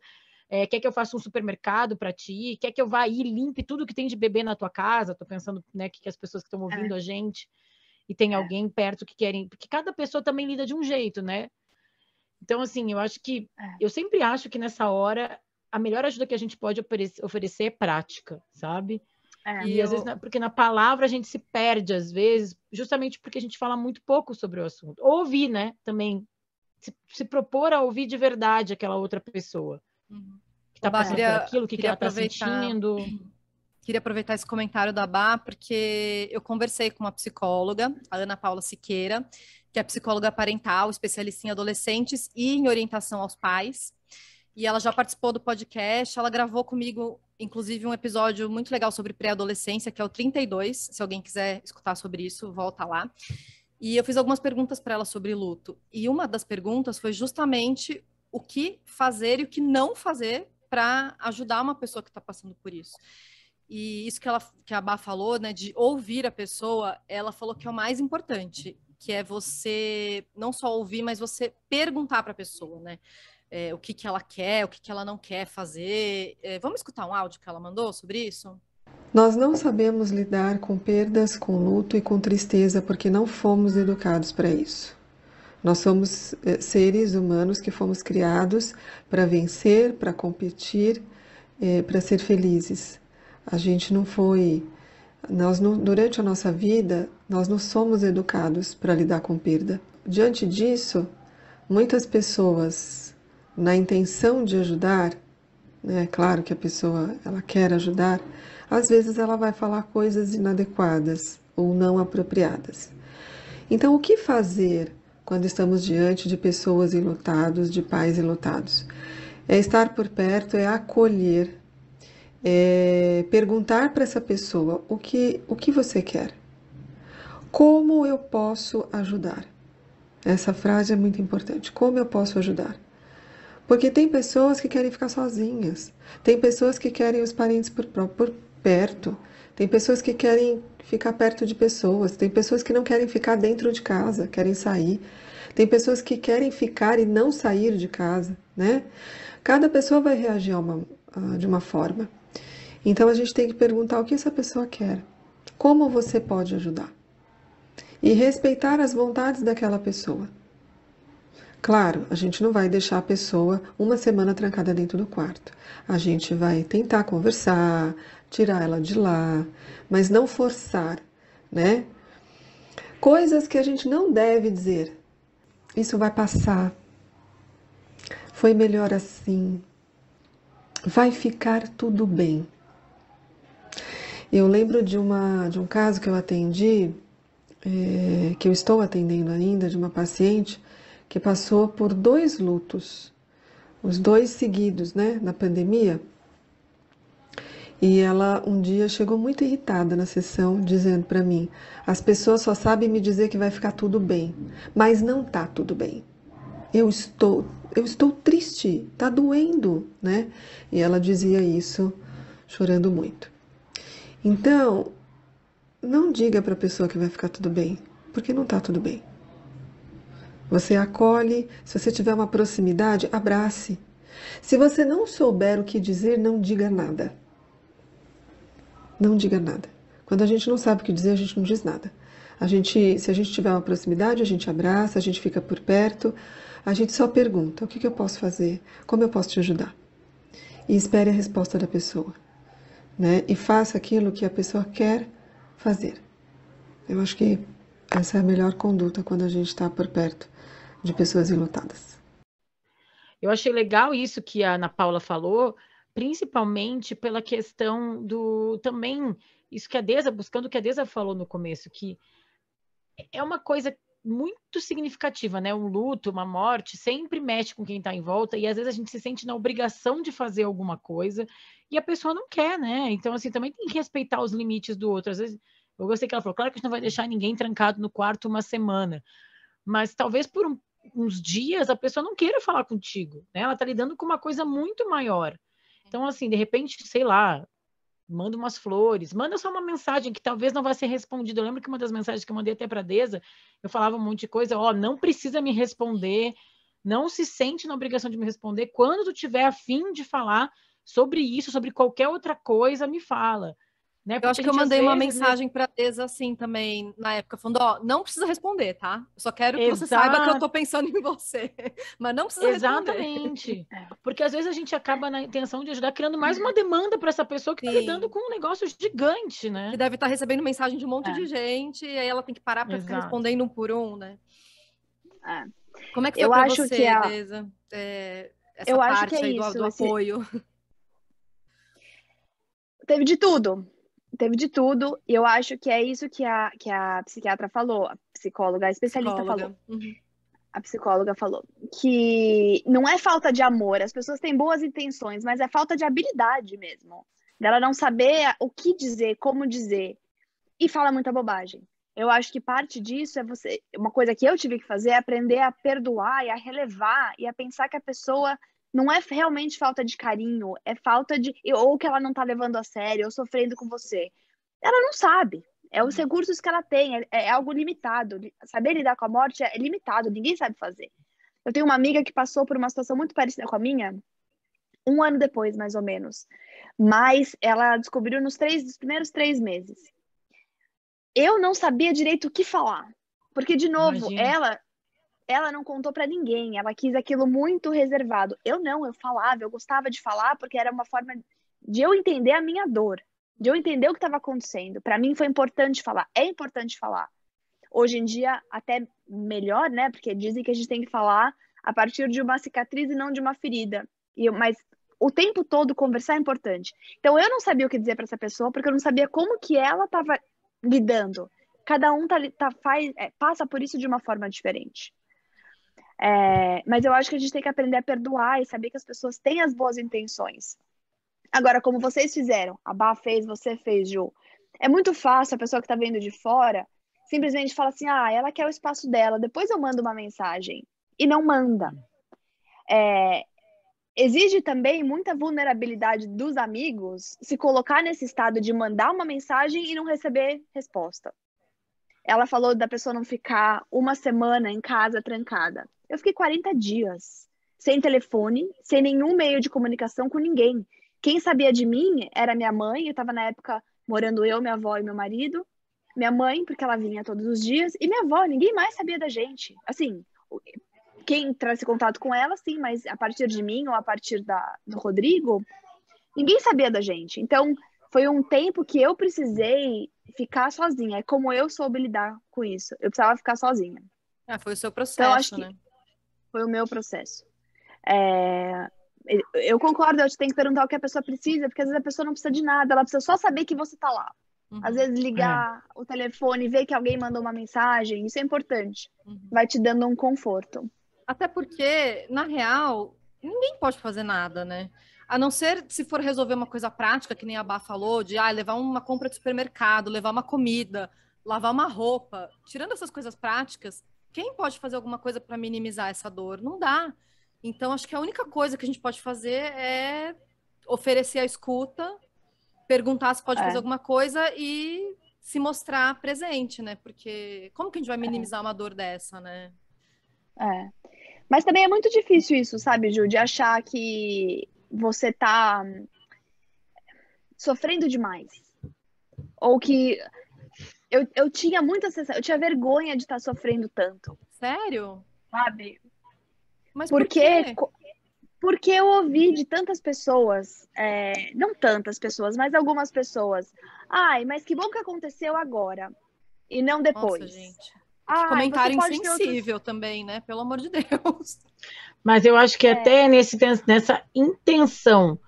Quer que eu faça um supermercado para ti? Quer que eu vá e limpe tudo que tem de bebê na tua casa? Tô pensando, né, que as pessoas que estão ouvindo a gente e tem alguém perto que querem... Porque cada pessoa também lida de um jeito, né? Então, assim, eu sempre acho que nessa hora a melhor ajuda que a gente pode oferecer é prática, sabe? E às vezes, porque na palavra a gente se perde, às vezes, justamente porque a gente fala muito pouco sobre o assunto. Ouvir, né? Também se propor a ouvir de verdade aquela outra pessoa que está passando por aquilo, o que ela está sentindo. Queria aproveitar esse comentário da Bá, porque eu conversei com uma psicóloga, a Ana Paula Siqueira, que é psicóloga parental, especialista em adolescentes e em orientação aos pais. E ela já participou do podcast, ela gravou comigo, inclusive, um episódio muito legal sobre pré-adolescência, que é o 32. Se alguém quiser escutar sobre isso, volta lá. E eu fiz algumas perguntas para ela sobre luto. E uma das perguntas foi justamente o que fazer e o que não fazer para ajudar uma pessoa que está passando por isso. E isso que a Bá falou, né, de ouvir a pessoa, ela falou que é o mais importante, que é você não só ouvir, mas você perguntar para a pessoa, né? O que ela quer, o que ela não quer fazer. Vamos escutar um áudio que ela mandou sobre isso? Nós não sabemos lidar com perdas, com luto e com tristeza porque não fomos educados para isso. Nós somos seres humanos que fomos criados para vencer, para competir, para ser felizes. A gente não foi... durante a nossa vida, nós não somos educados para lidar com perda. Diante disso, muitas pessoas, na intenção de ajudar, né, claro que a pessoa ela quer ajudar, às vezes ela vai falar coisas inadequadas ou não apropriadas. Então, o que fazer quando estamos diante de pessoas enlutadas, de pais enlutados? É estar por perto, é acolher, é perguntar para essa pessoa o que você quer. Como eu posso ajudar? Essa frase é muito importante. Como eu posso ajudar? Porque tem pessoas que querem ficar sozinhas. Tem pessoas que querem os parentes por perto. Tem pessoas que querem ficar perto de pessoas. Tem pessoas que não querem ficar dentro de casa, querem sair. Tem pessoas que querem ficar e não sair de casa, né? Cada pessoa vai reagir de uma forma. Então a gente tem que perguntar o que essa pessoa quer. Como você pode ajudar? E respeitar as vontades daquela pessoa. Claro, a gente não vai deixar a pessoa uma semana trancada dentro do quarto. A gente vai tentar conversar, tirar ela de lá, mas não forçar, né? Coisas que a gente não deve dizer. Isso vai passar. Foi melhor assim. Vai ficar tudo bem. Eu lembro de um caso que eu atendi, que eu estou atendendo ainda, de uma paciente que passou por 2 lutos, os 2 seguidos, né, na pandemia. E ela um dia chegou muito irritada na sessão, dizendo para mim: as pessoas só sabem me dizer que vai ficar tudo bem, mas não tá tudo bem. Eu estou triste, tá doendo, né? E ela dizia isso chorando muito. Então, não diga para a pessoa que vai ficar tudo bem, porque não tá tudo bem. Você acolhe, se você tiver uma proximidade, abrace. Se você não souber o que dizer, não diga nada. Não diga nada. Quando a gente não sabe o que dizer, a gente não diz nada. Se a gente tiver uma proximidade, a gente abraça, a gente fica por perto, a gente só pergunta: o que eu posso fazer? Como eu posso te ajudar? E espere a resposta da pessoa, né? E faça aquilo que a pessoa quer fazer. Eu acho que essa é a melhor conduta quando a gente está por perto de pessoas enlutadas. Eu achei legal isso que a Ana Paula falou, principalmente pela questão do também, isso que a Deza, buscando o que a Deza falou no começo, que é uma coisa muito significativa, né? Um luto, uma morte, sempre mexe com quem está em volta, e às vezes a gente se sente na obrigação de fazer alguma coisa, e a pessoa não quer, né? Então, assim, também tem que respeitar os limites do outro. Às vezes, eu gostei que ela falou, claro que a gente não vai deixar ninguém trancado no quarto uma semana, mas talvez por uns dias a pessoa não queira falar contigo, né? Ela está lidando com uma coisa muito maior. Então, assim, de repente, sei lá, manda umas flores, manda só uma mensagem que talvez não vai ser respondida. Eu lembro que uma das mensagens que eu mandei até para a Deza, eu falava um monte de coisa, não precisa me responder, não se sente na obrigação de me responder. Quando tu tiver a fim de falar sobre isso, sobre qualquer outra coisa, me fala. Né? Eu acho que eu mandei uma mensagem para a Deza assim também, na época, falando, não precisa responder, tá? Eu só quero que você saiba que eu tô pensando em você, mas não precisa responder. Exatamente. Porque às vezes a gente acaba na intenção de ajudar, criando mais uma demanda para essa pessoa que está lidando com um negócio gigante, né? Que deve estar recebendo mensagem de um monte de gente, e aí ela tem que parar para ficar respondendo um por um, né? Como é que foi para você, Deza, essa parte aí do apoio? Teve de tudo. E eu acho que é isso que a psiquiatra falou, a psicóloga, a especialista falou. Uhum. A psicóloga falou que não é falta de amor, as pessoas têm boas intenções, mas é falta de habilidade mesmo. Dela não saber o que dizer, como dizer, e fala muita bobagem. Eu acho que parte disso é uma coisa que eu tive que fazer é aprender a perdoar e a relevar e a pensar que a pessoa não é realmente falta de carinho, é falta de... ou que ela não tá levando a sério, ou sofrendo com você. Ela não sabe. É os recursos que ela tem, é algo limitado. Saber lidar com a morte é limitado, ninguém sabe fazer. Eu tenho uma amiga que passou por uma situação muito parecida com a minha, 1 ano depois, mais ou menos. Mas ela descobriu nos primeiros 3 meses. Eu não sabia direito o que falar. Porque, de novo, ela não contou pra ninguém, ela quis aquilo muito reservado. Eu não, eu falava, eu gostava de falar porque era uma forma de eu entender a minha dor, de eu entender o que estava acontecendo. Pra mim foi importante falar, é importante falar. Hoje em dia, até melhor, né? Porque dizem que a gente tem que falar a partir de uma cicatriz e não de uma ferida. Mas o tempo todo conversar é importante. Então, eu não sabia o que dizer para essa pessoa, porque eu não sabia como que ela estava lidando. Cada um passa por isso de uma forma diferente. Mas eu acho que a gente tem que aprender a perdoar e saber que as pessoas têm as boas intenções. Agora, como vocês fizeram, a Bá fez, você fez, Ju, é muito fácil a pessoa que está vendo de fora simplesmente fala assim, ela quer o espaço dela, depois eu mando uma mensagem. E não manda. Exige também muita vulnerabilidade dos amigos se colocar nesse estado de mandar uma mensagem e não receber resposta. Ela falou da pessoa não ficar uma semana em casa trancada. Eu fiquei 40 dias, sem telefone, sem nenhum meio de comunicação com ninguém. Quem sabia de mim era minha mãe, eu estava na época morando eu, minha avó e meu marido. Minha mãe, porque ela vinha todos os dias, e minha avó, ninguém mais sabia da gente. Assim, quem entrasse em contato com ela, sim, mas a partir de mim ou a partir do Rodrigo, ninguém sabia da gente. Então, foi um tempo que eu precisei ficar sozinha. É como eu soube lidar com isso. Eu precisava ficar sozinha. Foi o seu processo, então, acho né? Que foi o meu processo. Eu concordo, eu tenho que perguntar o que a pessoa precisa, porque às vezes a pessoa não precisa de nada, ela precisa só saber que você tá lá. Às vezes ligar o telefone, ver que alguém mandou uma mensagem, isso é importante. Vai te dando um conforto. Até porque, na real, ninguém pode fazer nada, né? A não ser se for resolver uma coisa prática, que nem a Bá falou, de levar uma compra de supermercado, levar uma comida, lavar uma roupa. Tirando essas coisas práticas, quem pode fazer alguma coisa para minimizar essa dor? Não dá. Então, acho que a única coisa que a gente pode fazer é oferecer a escuta, perguntar se pode fazer alguma coisa e se mostrar presente, né? Porque como que a gente vai minimizar uma dor dessa, né? Mas também é muito difícil isso, sabe, Ju, de achar que você tá sofrendo demais. Ou que eu tinha muita sensação, eu tinha vergonha de estar sofrendo tanto. Sério? Sabe? Mas por quê? Porque eu ouvi de tantas pessoas, não tantas pessoas, mas algumas pessoas. Mas que bom que aconteceu agora e não depois. Nossa, gente. Que comentário insensível também, né? Pelo amor de Deus. Mas eu acho que até nessa intenção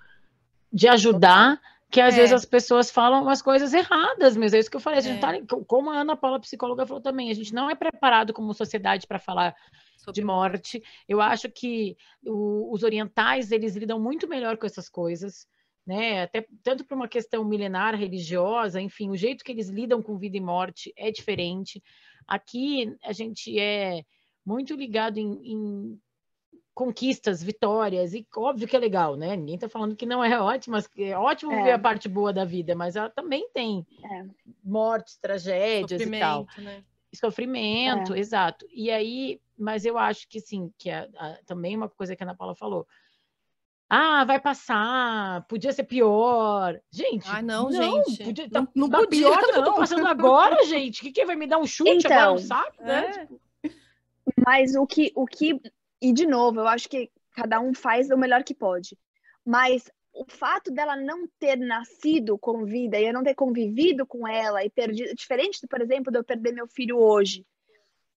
de ajudar, que às vezes as pessoas falam umas coisas erradas mesmo. É isso que eu falei. A gente tá, como a Ana Paula, psicóloga, falou também, a gente não é preparado como sociedade para falar de morte. Eu acho que os orientais, eles lidam muito melhor com essas coisas, né? Até tanto por uma questão milenar, religiosa, enfim, o jeito que eles lidam com vida e morte é diferente. Aqui a gente é muito ligado em conquistas, vitórias, e óbvio que é legal, né? Ninguém está falando que não é ótimo, mas é ótimo ver a parte boa da vida, mas ela também tem mortes, tragédias e tal. Né? Sofrimento, exato. E aí, mas eu acho que sim, que também uma coisa que a Ana Paula falou. Vai passar, podia ser pior. Gente, não, gente. Podia, não podia, pior do que eu tô passando agora, gente. O que vai me dar um chute agora no saco, né? Mas o que... E, de novo, eu acho que cada um faz o melhor que pode. Mas o fato dela não ter nascido com vida e eu não ter convivido com ela e perdido... Diferente, por exemplo, de eu perder meu filho hoje.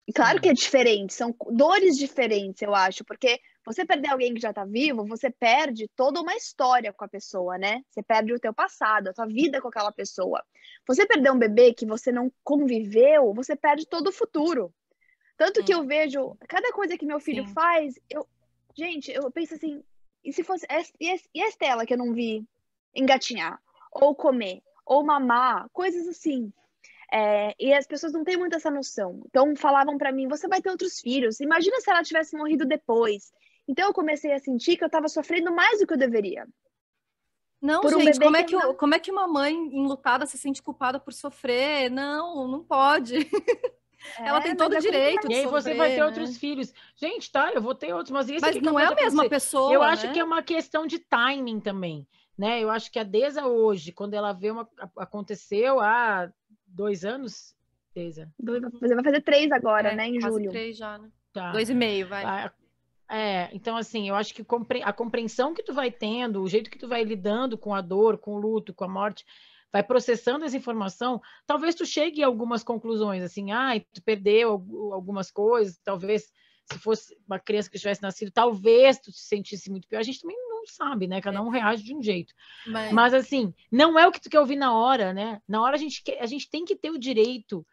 E claro que é diferente, são dores diferentes, eu acho. Porque você perder alguém que já tá vivo, você perde toda uma história com a pessoa, né? Você perde o teu passado, a tua vida com aquela pessoa. Você perder um bebê que você não conviveu, você perde todo o futuro. Tanto que eu vejo, cada coisa que meu filho faz, eu penso assim, e se fosse, e a Estela que eu não vi engatinhar, ou comer, ou mamar, coisas assim. E as pessoas não têm muito essa noção. Então falavam pra mim, você vai ter outros filhos, imagina se ela tivesse morrido depois. Então eu comecei a sentir que eu tava sofrendo mais do que eu deveria. Não, gente, como é que uma mãe enlutada se sente culpada por sofrer? Não pode. Ela tem todo o direito de sofrer. E aí você vai ter outros filhos. Gente, eu vou ter outros, mas não é a mesma pessoa, eu acho que é uma questão de timing também, né? Eu acho que a Deza hoje, quando ela vê aconteceu há 2 anos, Deza? Vai fazer 3 agora, né? Em quase julho. 3 já, né? Tá. 2,5, vai. Então, assim, eu acho que a compreensão que tu vai tendo, o jeito que tu vai lidando com a dor, com o luto, com a morte, vai processando essa informação, talvez tu chegue a algumas conclusões, assim, tu perdeu algumas coisas, talvez se fosse uma criança que tivesse nascido, talvez tu se sentisse muito pior. A gente também não sabe, né? Cada um reage de um jeito. Mas assim, não é o que tu quer ouvir na hora, né? Na hora a gente tem que ter o direito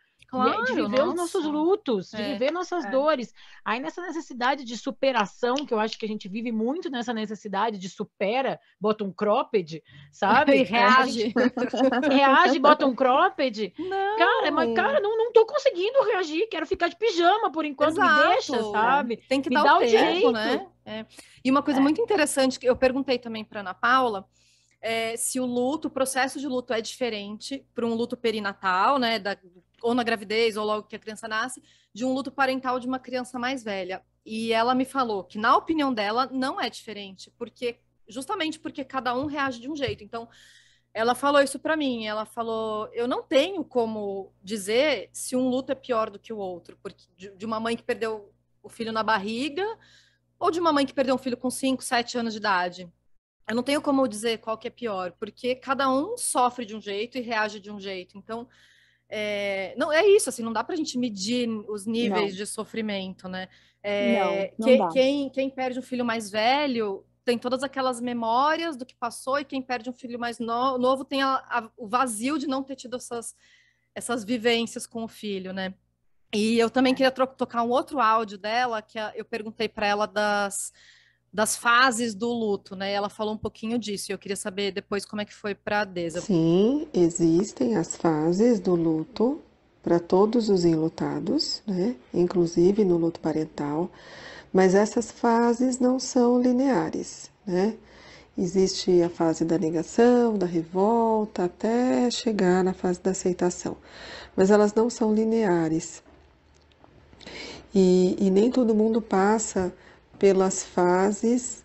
de viver os nossos lutos, de viver nossas dores. Aí nessa necessidade de superação, que eu acho que a gente vive muito nessa necessidade de supera, bota um cropped, sabe? E reage. Reage, bota um cropped. Não. Cara, não tô conseguindo reagir, quero ficar de pijama por enquanto, me deixa, sabe? Tem que me dar dá o tempo, direito. né? E uma coisa muito interessante, que eu perguntei também para Ana Paula, se o processo de luto é diferente para um luto perinatal, né, ou na gravidez, ou logo que a criança nasce, de um luto parental de uma criança mais velha. E ela me falou que, na opinião dela, não é diferente, justamente porque cada um reage de um jeito. Então, ela falou isso para mim, ela falou, eu não tenho como dizer se um luto é pior do que o outro, porque de uma mãe que perdeu o filho na barriga, ou de uma mãe que perdeu um filho com 5, 7 anos de idade. Eu não tenho como dizer qual que é pior, porque cada um sofre de um jeito e reage de um jeito. Então, não é isso, assim, não dá pra gente medir os níveis de sofrimento, né? Não dá. Quem perde um filho mais velho tem todas aquelas memórias do que passou, e quem perde um filho mais novo tem o vazio de não ter tido essas vivências com o filho, né? E eu também queria tocar um outro áudio dela, que eu perguntei para ela das fases do luto, né? Ela falou um pouquinho disso, e eu queria saber depois como é que foi para a Deza. Sim, existem as fases do luto para todos os enlutados, né? Inclusive no luto parental, mas essas fases não são lineares, né? Existe a fase da negação, da revolta, até chegar na fase da aceitação, mas elas não são lineares. E nem todo mundo passa pelas fases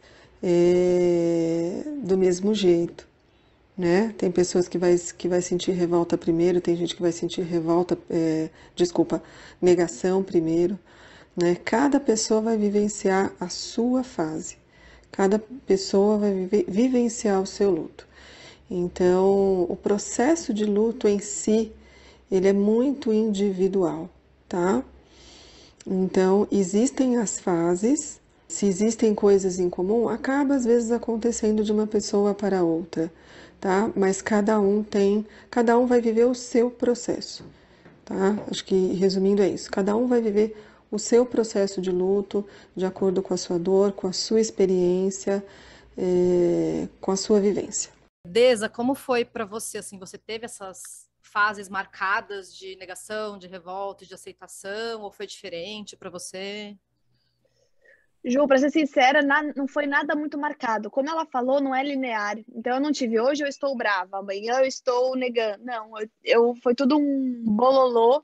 do mesmo jeito, né? Tem pessoas que vai sentir revolta primeiro, tem gente que vai sentir negação primeiro, né? Cada pessoa vai vivenciar a sua fase, cada pessoa vai vivenciar o seu luto. Então, o processo de luto em si, ele é muito individual, tá? Então, existem as fases. Se existem coisas em comum, acaba às vezes acontecendo de uma pessoa para outra, tá? Mas cada um vai viver o seu processo, tá? Acho que resumindo é isso, cada um vai viver o seu processo de luto de acordo com a sua dor, com a sua experiência, com a sua vivência. Deza, como foi para você, assim, você teve essas fases marcadas de negação, de revolta, de aceitação, ou foi diferente para você? Ju, pra ser sincera, não foi nada muito marcado. Como ela falou, não é linear. Então, eu não tive hoje eu estou brava, amanhã eu estou negando. Não, foi tudo um bololô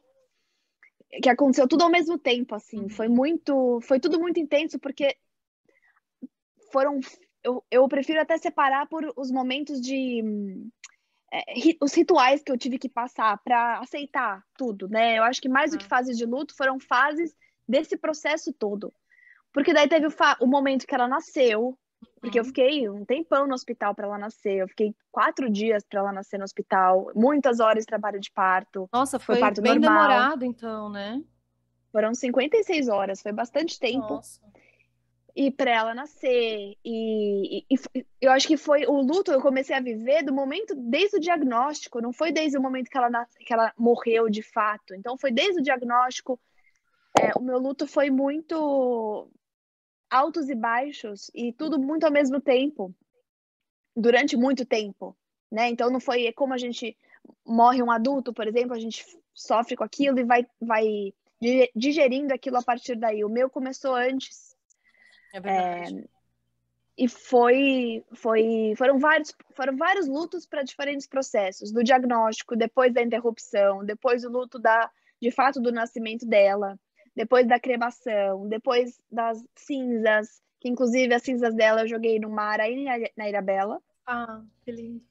que aconteceu tudo ao mesmo tempo, assim. Foi tudo muito intenso, porque eu prefiro até separar por os momentos os rituais que eu tive que passar para aceitar tudo, né? Eu acho que mais do que fases de luto, foram fases desse processo todo. Porque daí teve o momento que ela nasceu, porque eu fiquei um tempão no hospital para ela nascer, eu fiquei 4 dias para ela nascer no hospital, muitas horas de trabalho de parto. Nossa, foi parto bem normal. demorado então, né? Foram 56 horas, foi bastante tempo. Nossa. E para ela nascer, e eu acho que foi o luto, eu comecei a viver desde o diagnóstico, não foi desde o momento que ela morreu de fato. Então foi desde o diagnóstico. O meu luto foi muito altos e baixos, e tudo muito ao mesmo tempo, durante muito tempo, né? Então não foi como a gente morre um adulto, por exemplo, a gente sofre com aquilo e vai digerindo aquilo a partir daí. O meu começou antes. É verdade. E foram vários lutos para diferentes processos, do diagnóstico, depois da interrupção, depois o luto de fato do nascimento dela, depois da cremação, depois das cinzas, que inclusive as cinzas dela eu joguei no mar aí na Ilhabela. Ah, que lindo.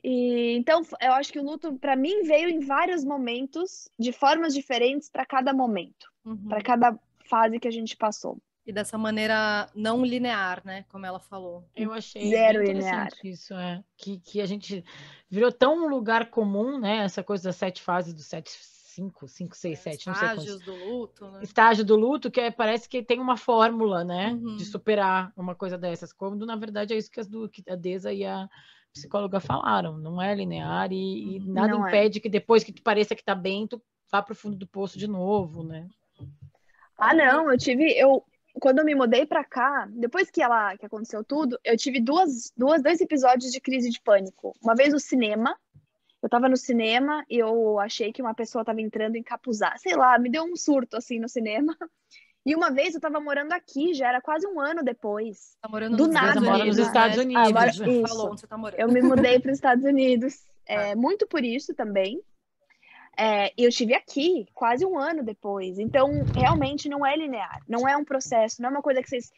E então eu acho que o luto para mim veio em vários momentos, de formas diferentes para cada momento, para cada fase que a gente passou. E dessa maneira não linear, né? Como ela falou. Eu achei Zero bem interessante linear. isso, que a gente virou tão um lugar comum, né? Essa coisa das 7 fases, dos 7, 5, 6, 7, não sei quantos. Estágios do luto, né? Estágio do luto, que parece que tem uma fórmula, né? Uhum. De superar uma coisa dessas. Quando, na verdade, é isso que a Deza e a psicóloga falaram. Não é linear e nada Não é. impede que depois que tu pareça que tá bem, tu vá pro fundo do poço de novo, né? Ah, não, quando eu me mudei pra cá, depois que aconteceu tudo, eu tive dois episódios de crise de pânico. Uma vez no cinema, eu tava no cinema e eu achei que uma pessoa tava entrando encapuzada. Sei lá, me deu um surto, assim, no cinema. E uma vez eu tava morando aqui, já era quase um ano depois. Tá morando Do nos nada. Estados Mora nos Unidos, Estados né? Unidos. Agora, Você isso. falou onde você tá morando. Eu me mudei para os Estados Unidos, muito por isso também. E eu estive aqui quase um ano depois. Então, realmente não é linear. Não é um processo, não é uma coisa que vocês...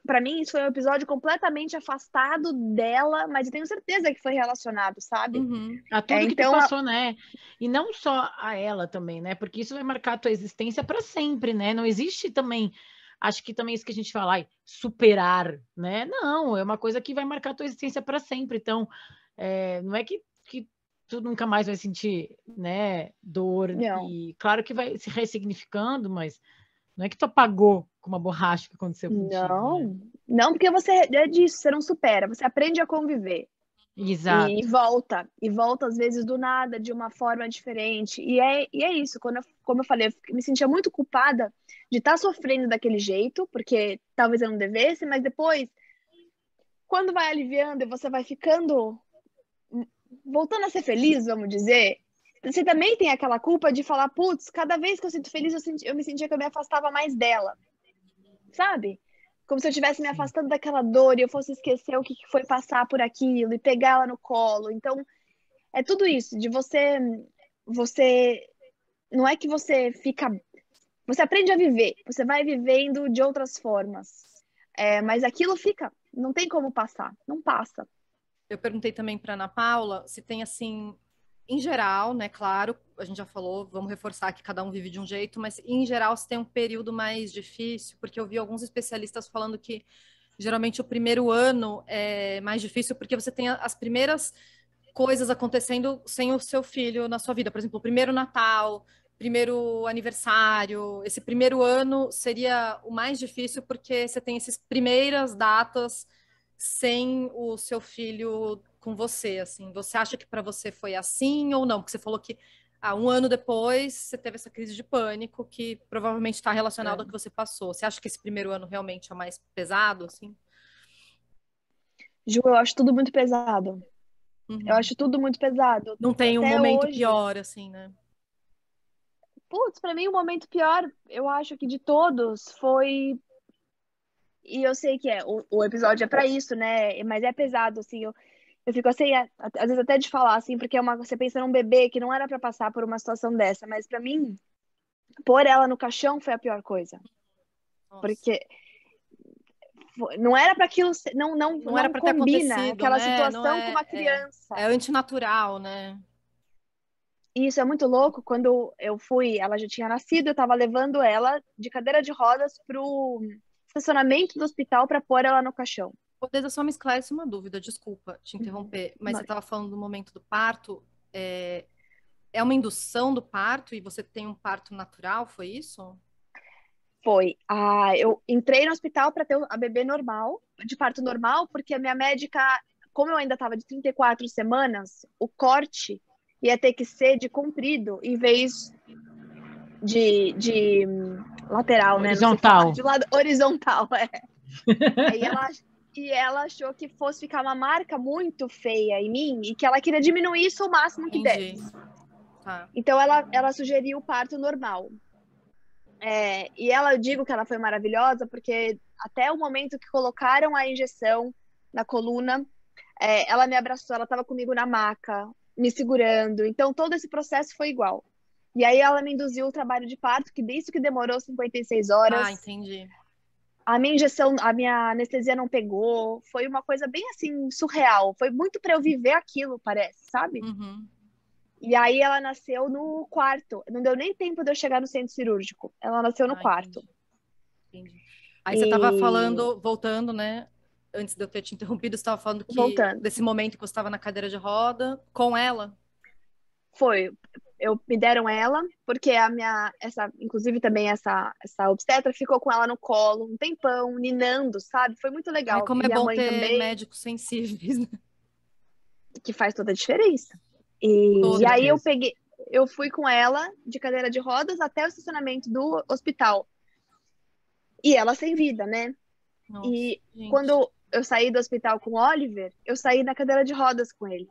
Para mim, isso foi um episódio completamente afastado dela, mas eu tenho certeza que foi relacionado, sabe? Uhum. A tudo que tu passou, né? E não só a ela também, né? Porque isso vai marcar a tua existência para sempre, né? Não existe também... Acho que também isso que a gente fala, superar, né? Não, é uma coisa que vai marcar a tua existência para sempre. Então, não é que tu nunca mais vai sentir, né, dor. Não. E claro que vai se ressignificando, mas não é que tu apagou com uma borracha que aconteceu contigo. Não, né? não, porque é disso, você não supera, você aprende a conviver. Exato. E volta às vezes do nada, de uma forma diferente. E é isso, como eu falei, eu me sentia muito culpada de estar sofrendo daquele jeito, porque talvez eu não devesse, mas depois, quando vai aliviando e você vai ficando, voltando a ser feliz, vamos dizer, você também tem aquela culpa de falar, putz, cada vez que eu sinto feliz, eu me sentia que eu me afastava mais dela, sabe? Como se eu estivesse me afastando daquela dor e eu fosse esquecer o que foi passar por aquilo e pegar ela no colo. Então, é tudo isso, de você não é que você fica, você aprende a viver, você vai vivendo de outras formas, mas aquilo fica, não tem como passar, não passa. Eu perguntei também para Ana Paula se tem assim, em geral, né, claro, a gente já falou, vamos reforçar que cada um vive de um jeito, mas em geral se tem um período mais difícil, porque eu vi alguns especialistas falando que geralmente o primeiro ano é mais difícil porque você tem as primeiras coisas acontecendo sem o seu filho na sua vida. Por exemplo, o primeiro Natal, primeiro aniversário. Esse primeiro ano seria o mais difícil porque você tem essas primeiras datas sem o seu filho com você, assim. Você acha que para você foi assim ou não? Porque você falou que um ano depois você teve essa crise de pânico que provavelmente está relacionado ao que você passou. Você acha que esse primeiro ano realmente é o mais pesado, assim? Ju, eu acho tudo muito pesado. Uhum. Eu acho tudo muito pesado. Não tem um momento pior, assim, né? Putz, pra mim o momento pior, eu acho que de todos foi... E eu sei que o episódio é pra isso, né? Mas é pesado, assim. Eu fico assim, às vezes até de falar, assim, porque você pensa num bebê que não era pra passar por uma situação dessa. Mas pra mim, pôr ela no caixão foi a pior coisa. Nossa. Porque não era para aquilo, não era pra combina aquela né? situação com uma criança. É antinatural, né? Isso é muito louco. Quando eu fui, ela já tinha nascido, eu tava levando ela de cadeira de rodas pro estacionamento do hospital para pôr ela no caixão. Poder só me esclarece uma dúvida, desculpa te interromper, mas você estava falando do momento do parto. É uma indução do parto e você tem um parto natural, foi isso? Foi. Eu entrei no hospital para ter a bebê normal, de parto normal, porque a minha médica, como eu ainda estava de 34 semanas, o corte ia ter que ser de comprido em vez de lateral, né? Horizontal. De lado horizontal, E ela achou que fosse ficar uma marca muito feia em mim e que ela queria diminuir isso o máximo que desse. Tá. Então ela sugeriu o parto normal. E eu digo que ela foi maravilhosa porque até o momento que colocaram a injeção na coluna, ela me abraçou, ela estava comigo na maca, me segurando. Então todo esse processo foi igual. E aí ela me induziu o trabalho de parto, que desde que demorou 56 horas. Ah, entendi. A minha injeção, a minha anestesia não pegou. Foi uma coisa bem assim, surreal. Foi muito para eu viver aquilo, parece, sabe? Uhum. E aí ela nasceu no quarto. Não deu nem tempo de eu chegar no centro cirúrgico. Ela nasceu no quarto. Entendi. Entendi. Aí você estava E falando, voltando, né? Antes de eu ter te interrompido, você estava falando voltando, desse momento que você estava na cadeira de roda com ela. me deram ela, porque inclusive também essa obstetra ficou com ela no colo um tempão, ninando, sabe? Foi muito Ai, legal. como E é minha bom mãe ter também, médicos sensíveis, né? que faz toda a diferença. E Toda. aí eu fui com ela de cadeira de rodas até o estacionamento do hospital. E ela sem vida, né? Nossa, E gente. quando eu saí do hospital com o Oliver, eu saí na cadeira de rodas com ele.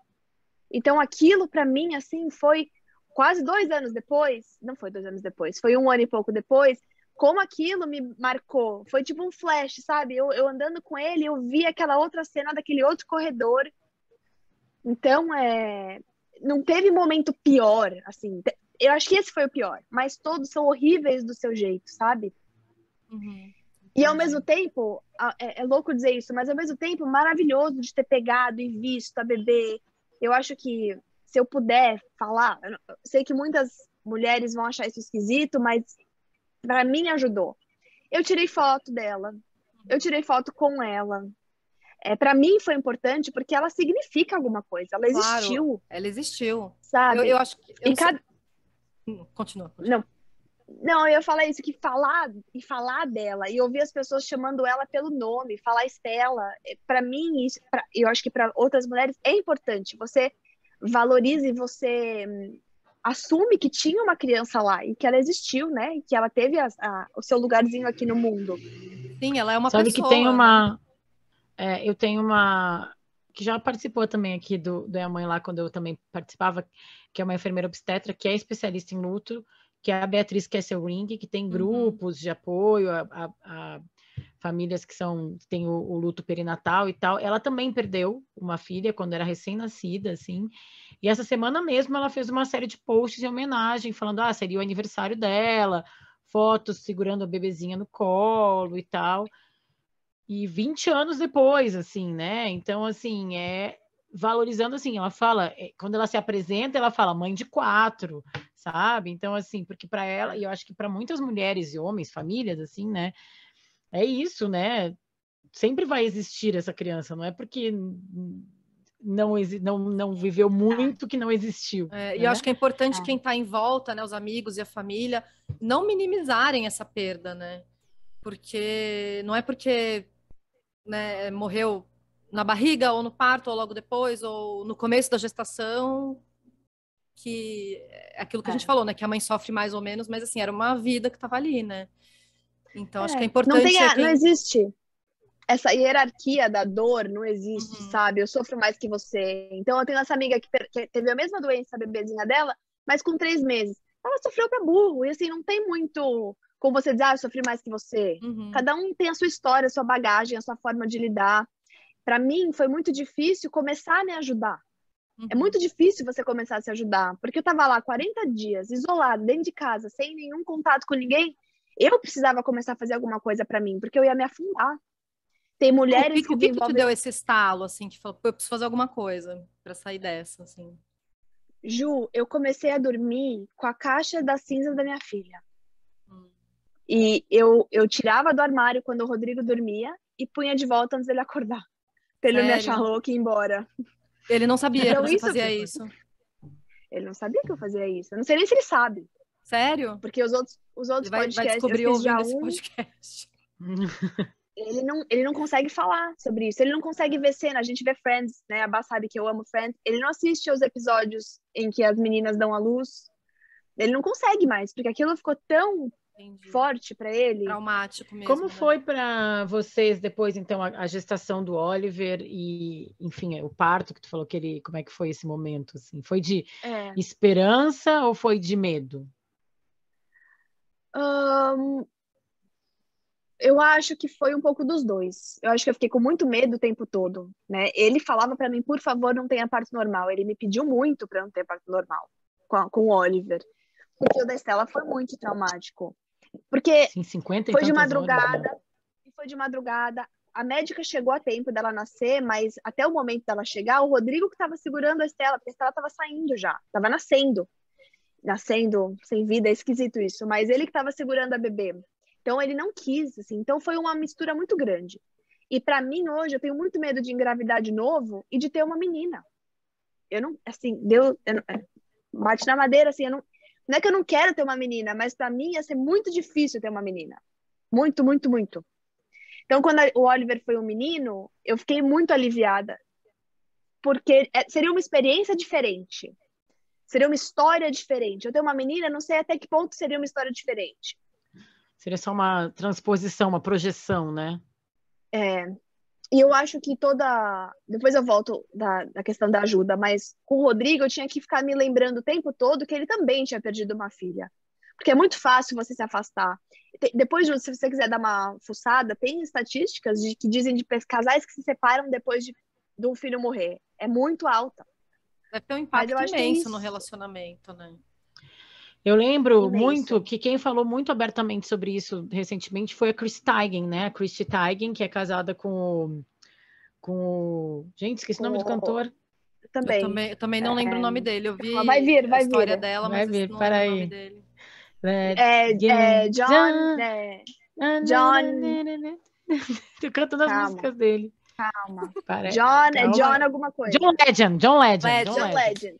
Então aquilo para mim, assim, foi quase 2 anos depois, não foi 2 anos depois, foi 1 ano e pouco depois, como aquilo me marcou. Foi tipo um flash, sabe? Eu andando com ele, eu vi aquela outra cena daquele outro corredor. Então, não teve momento pior, assim. Eu acho que esse foi o pior, mas todos são horríveis do seu jeito, sabe? Uhum, E ao mesmo entendi. tempo, é louco dizer isso, mas ao mesmo tempo, maravilhoso de ter pegado e visto a bebê. Eu acho que se eu puder falar, eu sei que muitas mulheres vão achar isso esquisito, mas para mim ajudou. Eu tirei foto dela, eu tirei foto com ela. Para mim foi importante porque ela significa alguma coisa, ela Claro, existiu, ela existiu. Eu sabe? acho que. Eu E não sei. cada. Continua, continua. Não, não, eu ia falar isso, que falar dela e ouvir as pessoas chamando ela pelo nome, falar Estela, para mim, isso, eu acho que para outras mulheres é importante. Você valoriza e você assume que tinha uma criança lá e que ela existiu, né? E que ela teve o seu lugarzinho aqui no mundo. Sim, ela é uma Sabe que tem pessoa, né? eu tenho uma que já participou também aqui da minha mãe lá, quando eu também participava, que é uma enfermeira obstetra, que é especialista em luto, que é a Beatriz Kesselring, que tem Uhum. grupos de apoio a famílias que têm o luto perinatal e tal. Ela também perdeu uma filha quando era recém-nascida, assim. E essa semana mesmo ela fez uma série de posts em homenagem, falando, seria o aniversário dela, fotos segurando a bebezinha no colo e tal. E 20 anos depois, assim, né? Então, assim, valorizando, assim, ela fala, quando ela se apresenta, ela fala mãe de 4, sabe? Então, assim, porque para ela, e eu acho que para muitas mulheres e homens, famílias, assim, né? É isso, né? Sempre vai existir essa criança, não é porque não viveu muito que não existiu, E eu acho né? que é importante quem está em volta, né, os amigos e a família, não minimizarem essa perda, né? Porque não é porque, né, morreu na barriga ou no parto ou logo depois ou no começo da gestação que é aquilo que a gente falou, né, que a mãe sofre mais ou menos, mas assim, era uma vida que estava ali, né? Então acho que é Não importante não quem. existe essa hierarquia da dor, não existe, Uhum, sabe? Eu sofro mais que você. Então eu tenho essa amiga que teve a mesma doença, a bebezinha dela, mas com 3 meses. Ela sofreu pra burro, e assim, não tem muito como você dizer, eu sofri mais que você. uhum, Cada um tem a sua história, a sua bagagem, a sua forma de lidar. Para mim, foi muito difícil começar a me ajudar. É uhum. muito difícil você começar a se ajudar, porque eu tava lá 40 dias, isolada, dentro de casa, sem nenhum contato com ninguém. Eu precisava começar a fazer alguma coisa para mim, porque eu ia me afundar. Tem mulheres que O que que te desenvolvem. deu esse estalo, assim, que falou, "Pô, eu preciso fazer alguma coisa para sair dessa, assim. Ju, eu comecei a dormir com a caixa das cinzas da minha filha. Hum. E eu tirava do armário quando o Rodrigo dormia e punha de volta antes dele acordar, pra ele não me achar Sério? louca e ir embora. Ele não sabia que Então, você isso. fazia isso. Ele não sabia que eu fazia isso. Eu não sei nem se ele sabe, Sério? porque os Ele outros vai podcasts, eu descobrir fiz já ouvindo esse um. podcast. Ele não consegue falar sobre isso. Ele não consegue ver cena. A gente vê Friends, né? A Bá sabe que eu amo Friends. Ele não assiste aos episódios em que as meninas dão à luz. Ele não consegue mais, porque aquilo ficou tão Entendi. forte para ele. Traumático Como mesmo, né? foi para vocês depois, então, a gestação do Oliver e, enfim, o parto que tu falou como é que foi esse momento, assim? Foi de É. esperança ou foi de medo? Eu acho que foi um pouco dos dois. Eu acho que eu fiquei com muito medo o tempo todo, né? Ele falava para mim, por favor, não tenha parto normal. Ele me pediu muito para não ter parto normal com o Oliver. Porque o da Estela foi muito traumático. Porque Sim, 50 e foi de tantas horas, né? madrugada, e foi de madrugada. A médica chegou a tempo dela nascer, mas até o momento dela chegar, o Rodrigo que estava segurando a Estela, porque a Estela estava saindo já, estava nascendo sem vida, é esquisito isso, mas ele que estava segurando a bebê. Então ele não quis, assim. Então foi uma mistura muito grande. E para mim hoje eu tenho muito medo de engravidar de novo e de ter uma menina. Eu não, assim, bate na madeira, assim, não é que eu não quero ter uma menina, mas para mim ia ser muito difícil ter uma menina. Muito, muito, muito. Então, quando o Oliver foi um menino, eu fiquei muito aliviada. Porque seria uma experiência diferente. Seria uma história diferente. Eu tenho uma menina, não sei até que ponto seria uma história diferente. Seria só uma transposição, uma projeção, né? E eu acho que depois eu volto da questão da ajuda, mas com o Rodrigo eu tinha que ficar me lembrando o tempo todo que ele também tinha perdido uma filha. Porque é muito fácil você se afastar. Depois, se você quiser dar uma fuçada, tem estatísticas que dizem de casais que se separam depois de um filho morrer. É muito alta. Deve ter um impacto imenso no relacionamento, né? Eu lembro muito que quem falou muito abertamente sobre isso recentemente foi a Chrissy Teigen, né? A Chrissy Teigen, que é casada com o... Gente, esqueci o nome do cantor. Eu também não lembro o nome dele. Eu vi vai vir. A história dela, mas não lembro o nome dele. John... Tô cantando as músicas dele. Calma. John alguma coisa. John Legend. John Legend.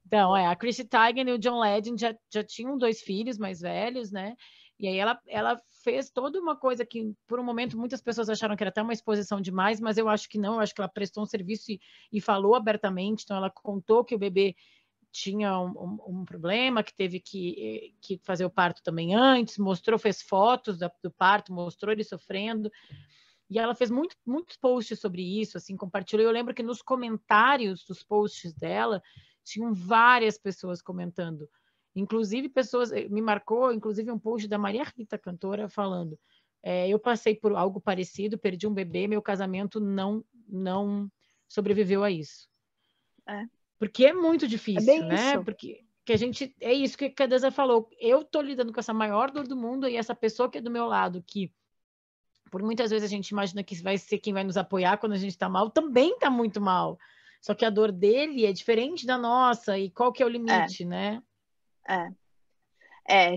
Então, a Chrissy Teigen e o John Legend já tinham 2 filhos mais velhos, né? E aí ela fez toda uma coisa que, por um momento, muitas pessoas acharam que era até uma exposição demais, mas eu acho que não, eu acho que ela prestou um serviço e falou abertamente. Então, ela contou que o bebê tinha um problema, que teve que fazer o parto também antes, fez fotos do parto, mostrou ele sofrendo. E ela fez muitos posts sobre isso, assim, compartilhou. Eu lembro que nos comentários dos posts dela, tinham várias pessoas comentando. Inclusive, me marcou, inclusive, um post da Maria Rita, cantora, falando: eu passei por algo parecido, perdi um bebê, meu casamento não sobreviveu a isso. Porque é muito difícil, né? Isso. Porque a gente... É isso que a Deza falou. Eu tô lidando com essa maior dor do mundo e essa pessoa que é do meu lado, que por muitas vezes a gente imagina que vai ser quem vai nos apoiar quando a gente está mal, também está muito mal. Só que a dor dele é diferente da nossa, e qual que é o limite, né?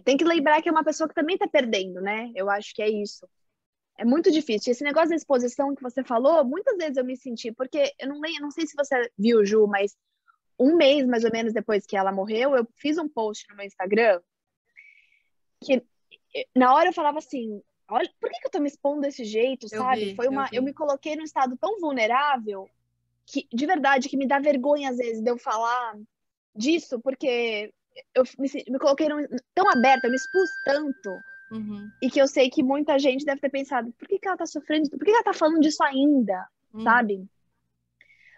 Tem que lembrar que é uma pessoa que também está perdendo, né? Eu acho que é isso. É muito difícil. Esse negócio da exposição que você falou, muitas vezes eu me senti, porque eu não sei se você viu, Ju, mas um mês mais ou menos depois que ela morreu, eu fiz um post no meu Instagram que na hora eu falava assim: olha, por que eu tô me expondo desse jeito, sabe? Eu me coloquei num estado tão vulnerável que, de verdade, que me dá vergonha às vezes de eu falar disso, porque eu me coloquei tão aberta, eu me expus tanto, e que eu sei que muita gente deve ter pensado: por que ela tá sofrendo? Por que ela tá falando disso ainda, sabe?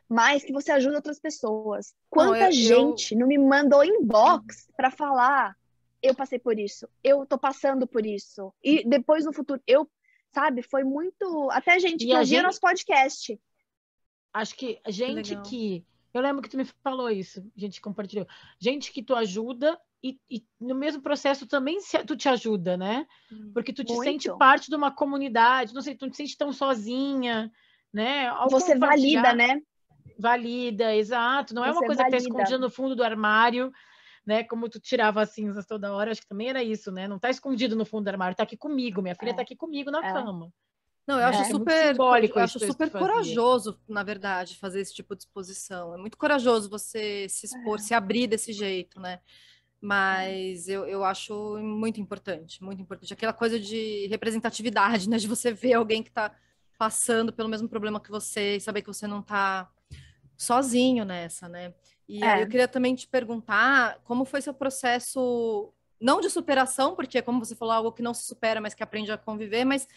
Mas que você ajuda outras pessoas. Quanta gente não me mandou inbox pra falar: eu passei por isso, eu tô passando por isso. E depois, no futuro, sabe, foi muito... Até gente que ouvia nosso podcast. Acho que gente que... Eu lembro que tu me falou isso, gente que compartilhou. Gente que tu ajuda e no mesmo processo também tu te ajuda, né? Porque tu te sente parte de uma comunidade, não sei, tu não te sente tão sozinha, né? Você valida, né? Valida, exato. Não é uma coisa que tá escondida no fundo do armário, né? Como tu tirava as cinzas toda hora, acho que também era isso, né? Não tá escondido no fundo do armário, tá aqui comigo, minha filha tá aqui comigo na cama. Não, eu acho super simbólico, eu acho super corajoso, na verdade, fazer esse tipo de exposição. É muito corajoso você se expor, se abrir desse jeito, né? Mas eu acho muito importante, muito importante. Aquela coisa de representatividade, né? De você ver alguém que está passando pelo mesmo problema que você e saber que você não está sozinho nessa, né? E aí eu queria também te perguntar como foi seu processo, não de superação, porque como você falou, algo que não se supera, mas que aprende a conviver, mas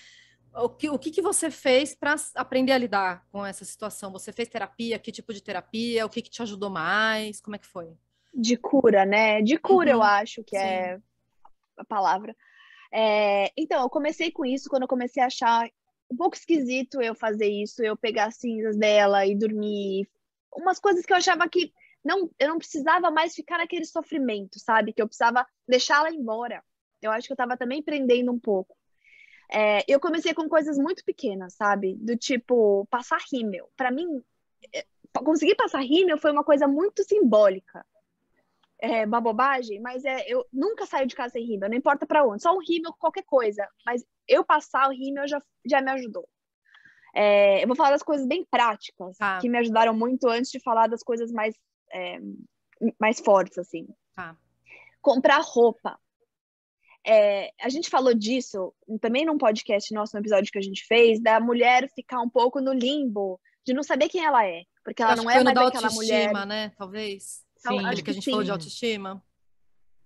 o que você fez para aprender a lidar com essa situação? Você fez terapia? Que tipo de terapia? O que te ajudou mais? Como é que foi? De cura, né? De cura, eu acho que é a palavra. Então, eu comecei com isso quando eu comecei a achar um pouco esquisito eu fazer isso, eu pegar as cinzas dela e dormir. Umas coisas que eu achava que eu não precisava mais ficar naquele sofrimento, sabe? Que eu precisava deixá-la embora. Eu acho que eu estava também prendendo um pouco. Eu comecei com coisas muito pequenas, sabe? Do tipo, passar rímel. Para mim, conseguir passar rímel foi uma coisa muito simbólica. uma bobagem, mas eu nunca saio de casa sem rímel, não importa pra onde, só um rímel, qualquer coisa, mas eu passar o rímel já me ajudou. Eu vou falar das coisas bem práticas, que me ajudaram muito antes de falar das coisas mais fortes, assim. Comprar roupa. A gente falou disso também num podcast nosso, no episódio que a gente fez, da mulher ficar um pouco no limbo, de não saber quem ela é, porque ela não é mais aquela mulher... né? Talvez. Sim, acho que a gente falou de autoestima.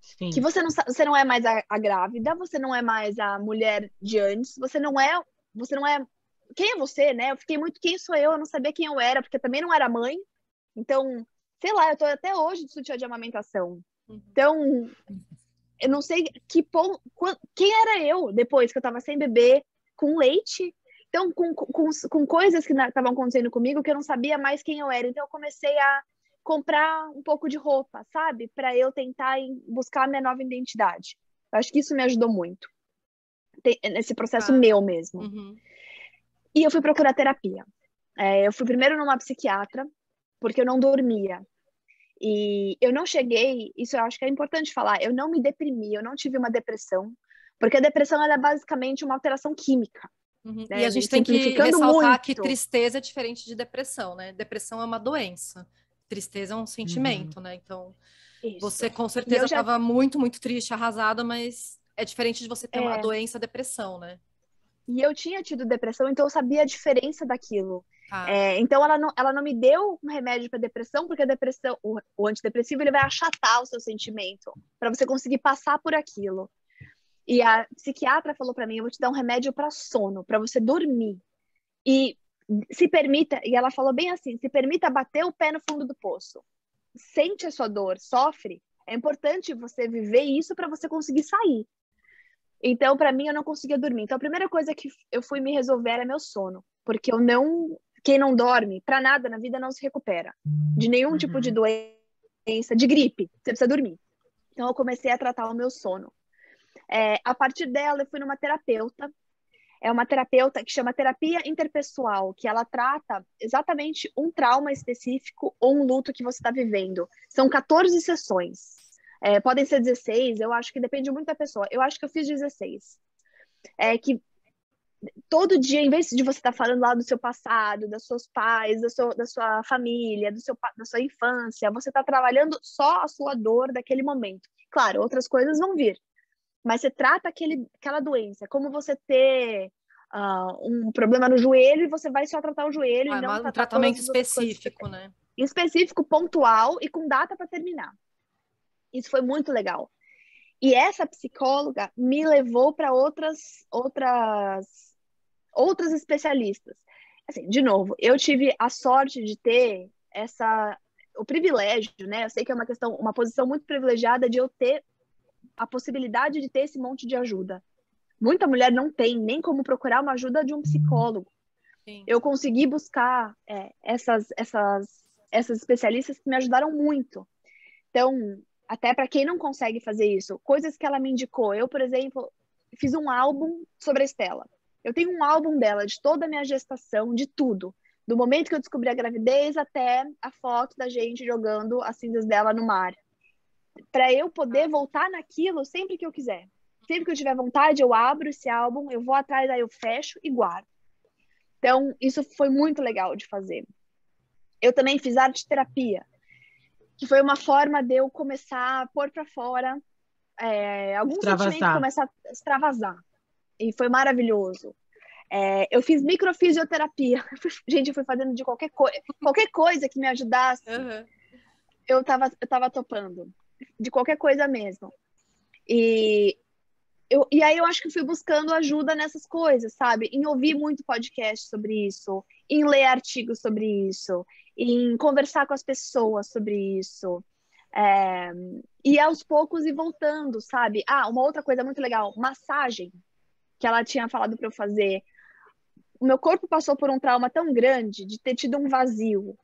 Sim. Que você não é mais a grávida, você não é mais a mulher de antes, você não é... Quem é você, né? Eu fiquei muito, quem sou eu? Eu não sabia quem eu era, porque também não era mãe. Então, sei lá, eu tô até hoje de sutiã de amamentação. Então, eu não sei quem era eu depois que eu tava sem bebê, com leite. Então, com coisas que estavam acontecendo comigo que eu não sabia mais quem eu era. Então, eu comecei a comprar um pouco de roupa, sabe? Para eu tentar buscar a minha nova identidade. Eu acho que isso me ajudou muito. Nesse processo meu mesmo. E eu fui procurar terapia. Eu fui primeiro numa psiquiatra, porque eu não dormia. E eu não cheguei, isso eu acho que é importante falar, eu não me deprimi, eu não tive uma depressão, porque a depressão ela é basicamente uma alteração química. Né? E a gente tem que ressaltar que tristeza é diferente de depressão, né? Depressão é uma doença, tristeza é um sentimento, né? Então, você com certeza estava muito, muito triste, arrasada, mas é diferente de você ter uma doença, a depressão, né? E eu tinha tido depressão, então eu sabia a diferença daquilo. Então ela não me deu um remédio para depressão, porque a depressão, o antidepressivo, ele vai achatar o seu sentimento para você conseguir passar por aquilo. E a psiquiatra falou para mim, eu vou te dar um remédio para sono, para você dormir. E se permita, e ela falou bem assim, se permita bater o pé no fundo do poço. Sente a sua dor, sofre. É importante você viver isso para você conseguir sair. Então, para mim, eu não conseguia dormir. Então, a primeira coisa que eu fui me resolver era meu sono. Porque quem não dorme, para nada na vida não se recupera. De nenhum tipo de doença, de gripe, você precisa dormir. Então, eu comecei a tratar o meu sono. A partir dela, eu fui numa terapeuta. É uma terapeuta que chama terapia interpessoal, que ela trata exatamente um trauma específico ou um luto que você está vivendo. São 14 sessões. Podem ser 16, eu acho que depende muito da pessoa. Eu acho que eu fiz 16. Que todo dia, em vez de você estar falando lá do seu passado, dos seus pais, da sua família, da sua infância, você está trabalhando só a sua dor daquele momento. Claro, outras coisas vão vir, mas você trata aquela doença. É como você ter um problema no joelho e você vai só tratar o joelho e não um tratamento específico, né? Específico, pontual e com data para terminar. Isso foi muito legal. E essa psicóloga me levou para outras especialistas. Assim, de novo, eu tive a sorte de ter o privilégio, né? Eu sei que é uma posição muito privilegiada de eu ter a possibilidade de ter esse monte de ajuda. Muita mulher não tem nem como procurar uma ajuda de um psicólogo. Sim. Eu consegui buscar essas especialistas que me ajudaram muito. Então, até para quem não consegue fazer isso, coisas que ela me indicou. Eu, por exemplo, fiz um álbum sobre a Estela. Eu tenho um álbum dela, de toda a minha gestação, de tudo. Do momento que eu descobri a gravidez até a foto da gente jogando as cinzas dela no mar. Para eu poder voltar naquilo sempre que eu quiser. Sempre que eu tiver vontade, eu abro esse álbum, eu vou atrás, aí eu fecho e guardo. Então, isso foi muito legal de fazer. Eu também fiz arte terapia, que foi uma forma de eu começar a pôr para fora alguns sentimentos, começar a extravasar. E foi maravilhoso. Eu fiz microfisioterapia. Gente, eu fui fazendo de qualquer coisa que me ajudasse. Eu tava topando. De qualquer coisa mesmo. E aí eu acho que fui buscando ajuda nessas coisas, sabe? Em ouvir muito podcast sobre isso, em ler artigos sobre isso, em conversar com as pessoas sobre isso. E aos poucos ir voltando, sabe? Uma outra coisa muito legal, massagem, que ela tinha falado para eu fazer. O meu corpo passou por um trauma tão grande de ter tido um vazio.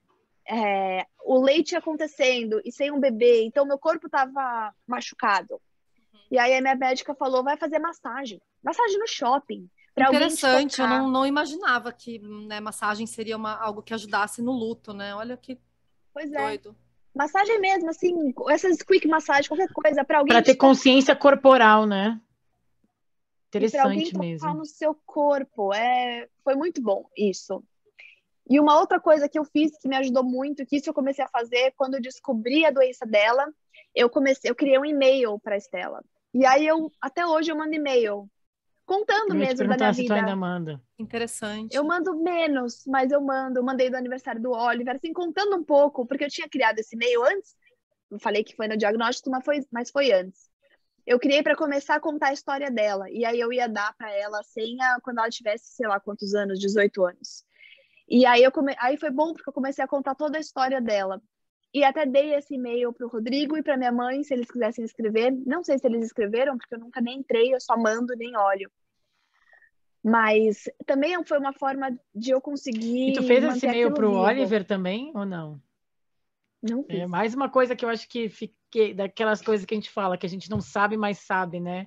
O leite acontecendo e sem um bebê, então meu corpo estava machucado. E aí a minha médica falou, vai fazer massagem no shopping. Interessante, eu não imaginava que, né, massagem seria algo que ajudasse no luto, né? Olha que doido. Massagem mesmo, assim, essas quick massagem, qualquer coisa, para alguém Para ter consciência corporal, né? e para alguém Interessante tocar mesmo. no seu corpo. Foi muito bom isso. E uma outra coisa que eu fiz que me ajudou muito, que isso eu comecei a fazer quando eu descobri a doença dela, eu criei um e-mail para a Estela. E aí até hoje eu mando e-mail contando Eu ia te mesmo da minha perguntar se tu vida. ainda manda. Interessante. Eu mando menos, mas eu mando. Eu mandei do aniversário do Oliver, assim, contando um pouco, porque eu tinha criado esse e-mail antes. Eu falei que foi no diagnóstico, mas foi antes. Eu criei para começar a contar a história dela. E aí eu ia dar para ela a senha quando ela tivesse, sei lá quantos anos, 18 anos. E aí, aí foi bom porque eu comecei a contar toda a história dela. E até dei esse e-mail para o Rodrigo e para minha mãe, se eles quisessem escrever. Não sei se eles escreveram, porque eu nunca nem entrei, eu só mando, nem olho. Mas também foi uma forma de eu conseguir E tu fez esse manter e-mail aquilo pro vivo. Oliver também, ou não? Não fiz. É mais uma coisa que eu acho que fiquei, daquelas coisas que a gente fala, que a gente não sabe, mas sabe, né?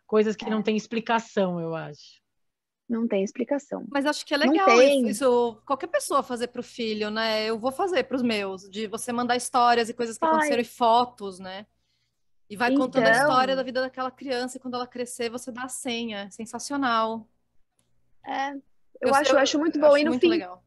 Coisas que não tem explicação, eu acho. Não tem explicação. Mas acho que é Não legal tem. isso, qualquer pessoa fazer para o filho, né? Eu vou fazer para os meus, de você mandar histórias e coisas que aconteceram e Faz. fotos, né? E vai contando a história da Então, vida daquela criança e quando ela crescer, você dá a senha. Sensacional. eu acho muito Eu bom. E acho no muito fim, legal.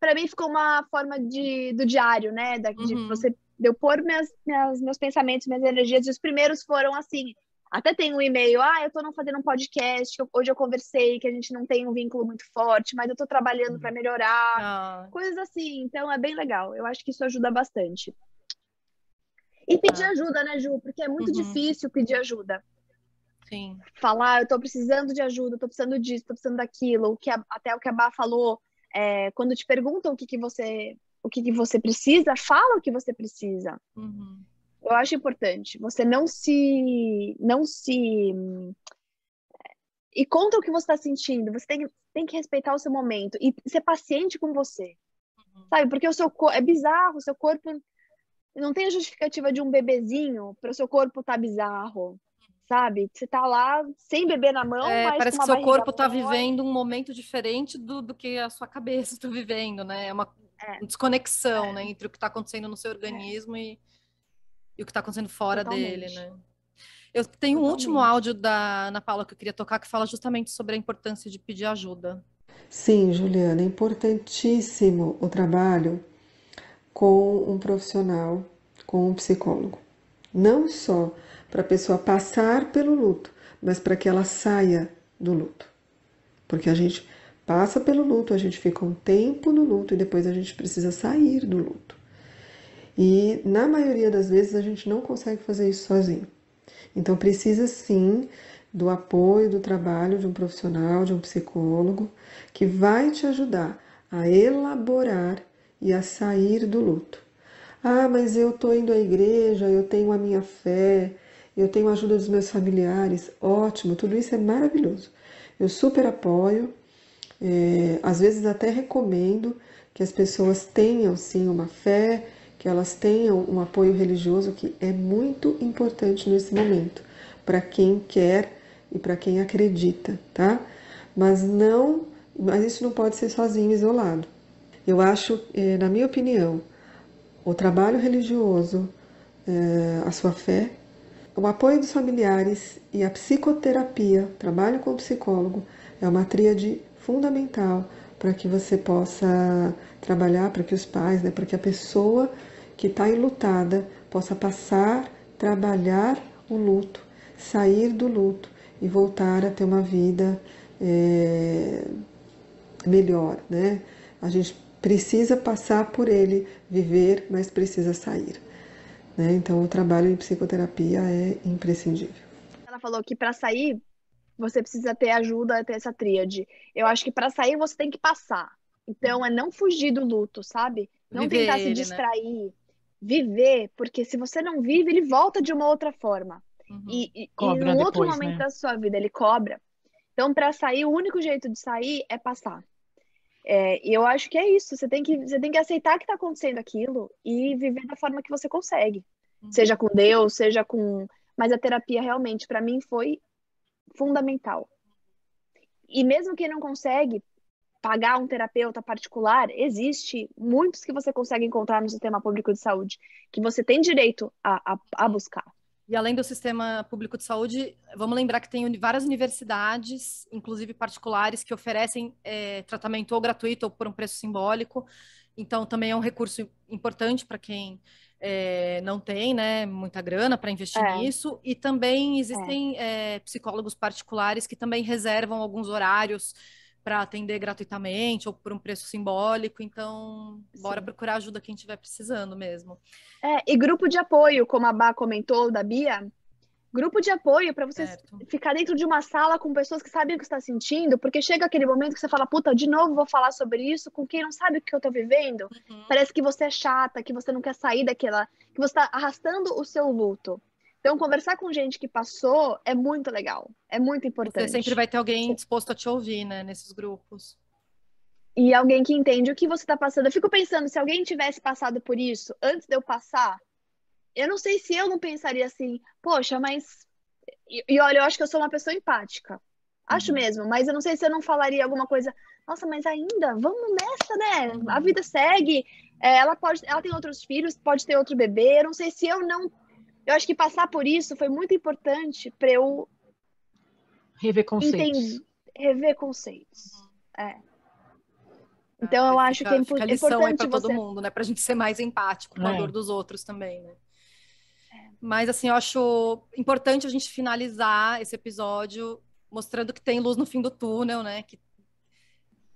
para mim ficou uma forma do diário, né? Uhum. De eu pôr meus pensamentos, minhas energias. E os primeiros foram assim. Até tem um e-mail, eu tô não fazendo um podcast, hoje eu conversei, que a gente não tem um vínculo muito forte, mas eu tô trabalhando para melhorar. Ah, Coisas assim. Então é bem legal. Eu acho que isso ajuda bastante. E pedir ah. ajuda, né, Ju? Porque é muito Uhum. difícil pedir ajuda. Sim. Falar, eu tô precisando de ajuda, tô precisando disso, tô precisando daquilo. Até o que a Bá falou, quando te perguntam o que você precisa, fala o que você precisa. Uhum. Eu acho importante. Você não se e conta o que você está sentindo. Você tem que respeitar o seu momento e ser paciente com você. Sabe? Porque o seu corpo é bizarro, o seu corpo não tem a justificativa de um bebezinho para o seu corpo estar bizarro, sabe? Você tá lá sem bebê na mão, mas com Parece que uma seu barriga corpo está mole. vivendo um momento diferente do que a sua cabeça está vivendo, né? É uma É, desconexão, né, é, entre o que está acontecendo no seu é, organismo e o que está acontecendo fora dele, totalmente. né? Eu tenho um último Totalmente. áudio da Ana Paula que eu queria tocar que fala justamente sobre a importância de pedir ajuda. Sim, Juliana, é importantíssimo o trabalho com um profissional, com um psicólogo. Não só para a pessoa passar pelo luto, mas para que ela saia do luto. Porque a gente passa pelo luto, a gente fica um tempo no luto e depois a gente precisa sair do luto. E na maioria das vezes a gente não consegue fazer isso sozinho. Então precisa sim do apoio, do trabalho de um profissional, de um psicólogo, que vai te ajudar a elaborar e a sair do luto. Ah, mas eu estou indo à igreja, eu tenho a minha fé, eu tenho a ajuda dos meus familiares. Ótimo, tudo isso é maravilhoso. Eu super apoio, às vezes até recomendo que as pessoas tenham sim uma fé, que elas tenham um apoio religioso, que é muito importante nesse momento, para quem quer e para quem acredita, tá? Mas isso não pode ser sozinho, isolado. Eu acho, na minha opinião, o trabalho religioso, a sua fé, o apoio dos familiares e a psicoterapia, trabalho com o psicólogo, é uma tríade fundamental para que você possa trabalhar, para que os pais, né, para que a pessoa que está enlutada possa passar, trabalhar o luto, sair do luto e voltar a ter uma vida melhor, né? A gente precisa passar por ele, viver, mas precisa sair, né? Então o trabalho em psicoterapia é imprescindível. Ela falou que para sair você precisa ter ajuda, ter essa tríade. Eu acho que para sair você tem que passar. Então é não fugir do luto, sabe? Não Viver tentar se ele, né? distrair, viver, porque se você não vive, ele volta de uma outra forma. Uhum. E Cobra num outro depois, momento né? da sua vida ele cobra. Então, para sair, o único jeito de sair é passar. E eu acho que é isso. Você tem que aceitar que está acontecendo aquilo e viver da forma que você consegue. Uhum. Seja com Deus, seja com. Mas a terapia realmente, para mim, foi fundamental. E mesmo quem não consegue, pagar um terapeuta particular, existe muitos que você consegue encontrar no sistema público de saúde, que você tem direito a buscar. E além do sistema público de saúde, vamos lembrar que tem várias universidades, inclusive particulares, que oferecem tratamento ou gratuito ou por um preço simbólico. Então, também é um recurso importante para quem não tem, né, muita grana para investir nisso. E também existem psicólogos particulares que também reservam alguns horários para atender gratuitamente ou por um preço simbólico. Então, bora procurar ajuda quem estiver precisando mesmo. E grupo de apoio, como a Bá comentou, da Bia, grupo de apoio para você ficar dentro de uma sala com pessoas que sabem o que está sentindo, porque chega aquele momento que você fala, puta, de novo vou falar sobre isso com quem não sabe o que eu estou vivendo. Parece que você é chata, que você não quer sair daquela, que você está arrastando o seu luto. Então, conversar com gente que passou é muito legal, é muito importante. Você sempre vai ter alguém disposto a te ouvir, né, nesses grupos. E alguém que entende o que você está passando. Eu fico pensando, se alguém tivesse passado por isso antes de eu passar, eu não sei se eu não pensaria assim, poxa, mas... E olha, eu acho que eu sou uma pessoa empática. Acho mesmo, mas eu não sei se eu não falaria alguma coisa, nossa, mas ainda, vamos nessa, né? A vida segue, ela tem outros filhos, pode ter outro bebê, eu não sei se eu não... Eu acho que passar por isso foi muito importante para eu... Rever conceitos. Rever conceitos. Então, eu acho que é fica lição importante para todo mundo, né? Para a gente ser mais empático com a dor dos outros também, né? Mas, assim, eu acho importante a gente finalizar esse episódio mostrando que tem luz no fim do túnel, né? Que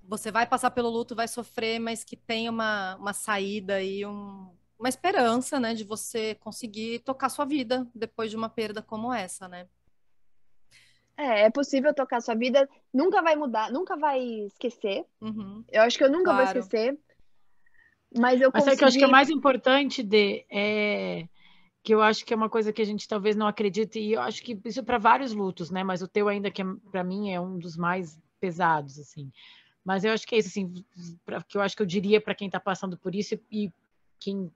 você vai passar pelo luto, vai sofrer, mas que tem uma saída e uma esperança, né? De você conseguir tocar sua vida depois de uma perda como essa, né? É possível tocar sua vida, nunca vai mudar, nunca vai esquecer. Eu acho que eu nunca vou esquecer. Mas eu consegui... Mas sabe que eu acho que é mais importante que eu acho que é uma coisa que a gente talvez não acredite, e eu acho que isso é para vários lutos, né? Mas o teu ainda, que para mim é um dos mais pesados, assim. Mas eu acho que é isso, assim, que eu acho que eu diria para quem está passando por isso e quem,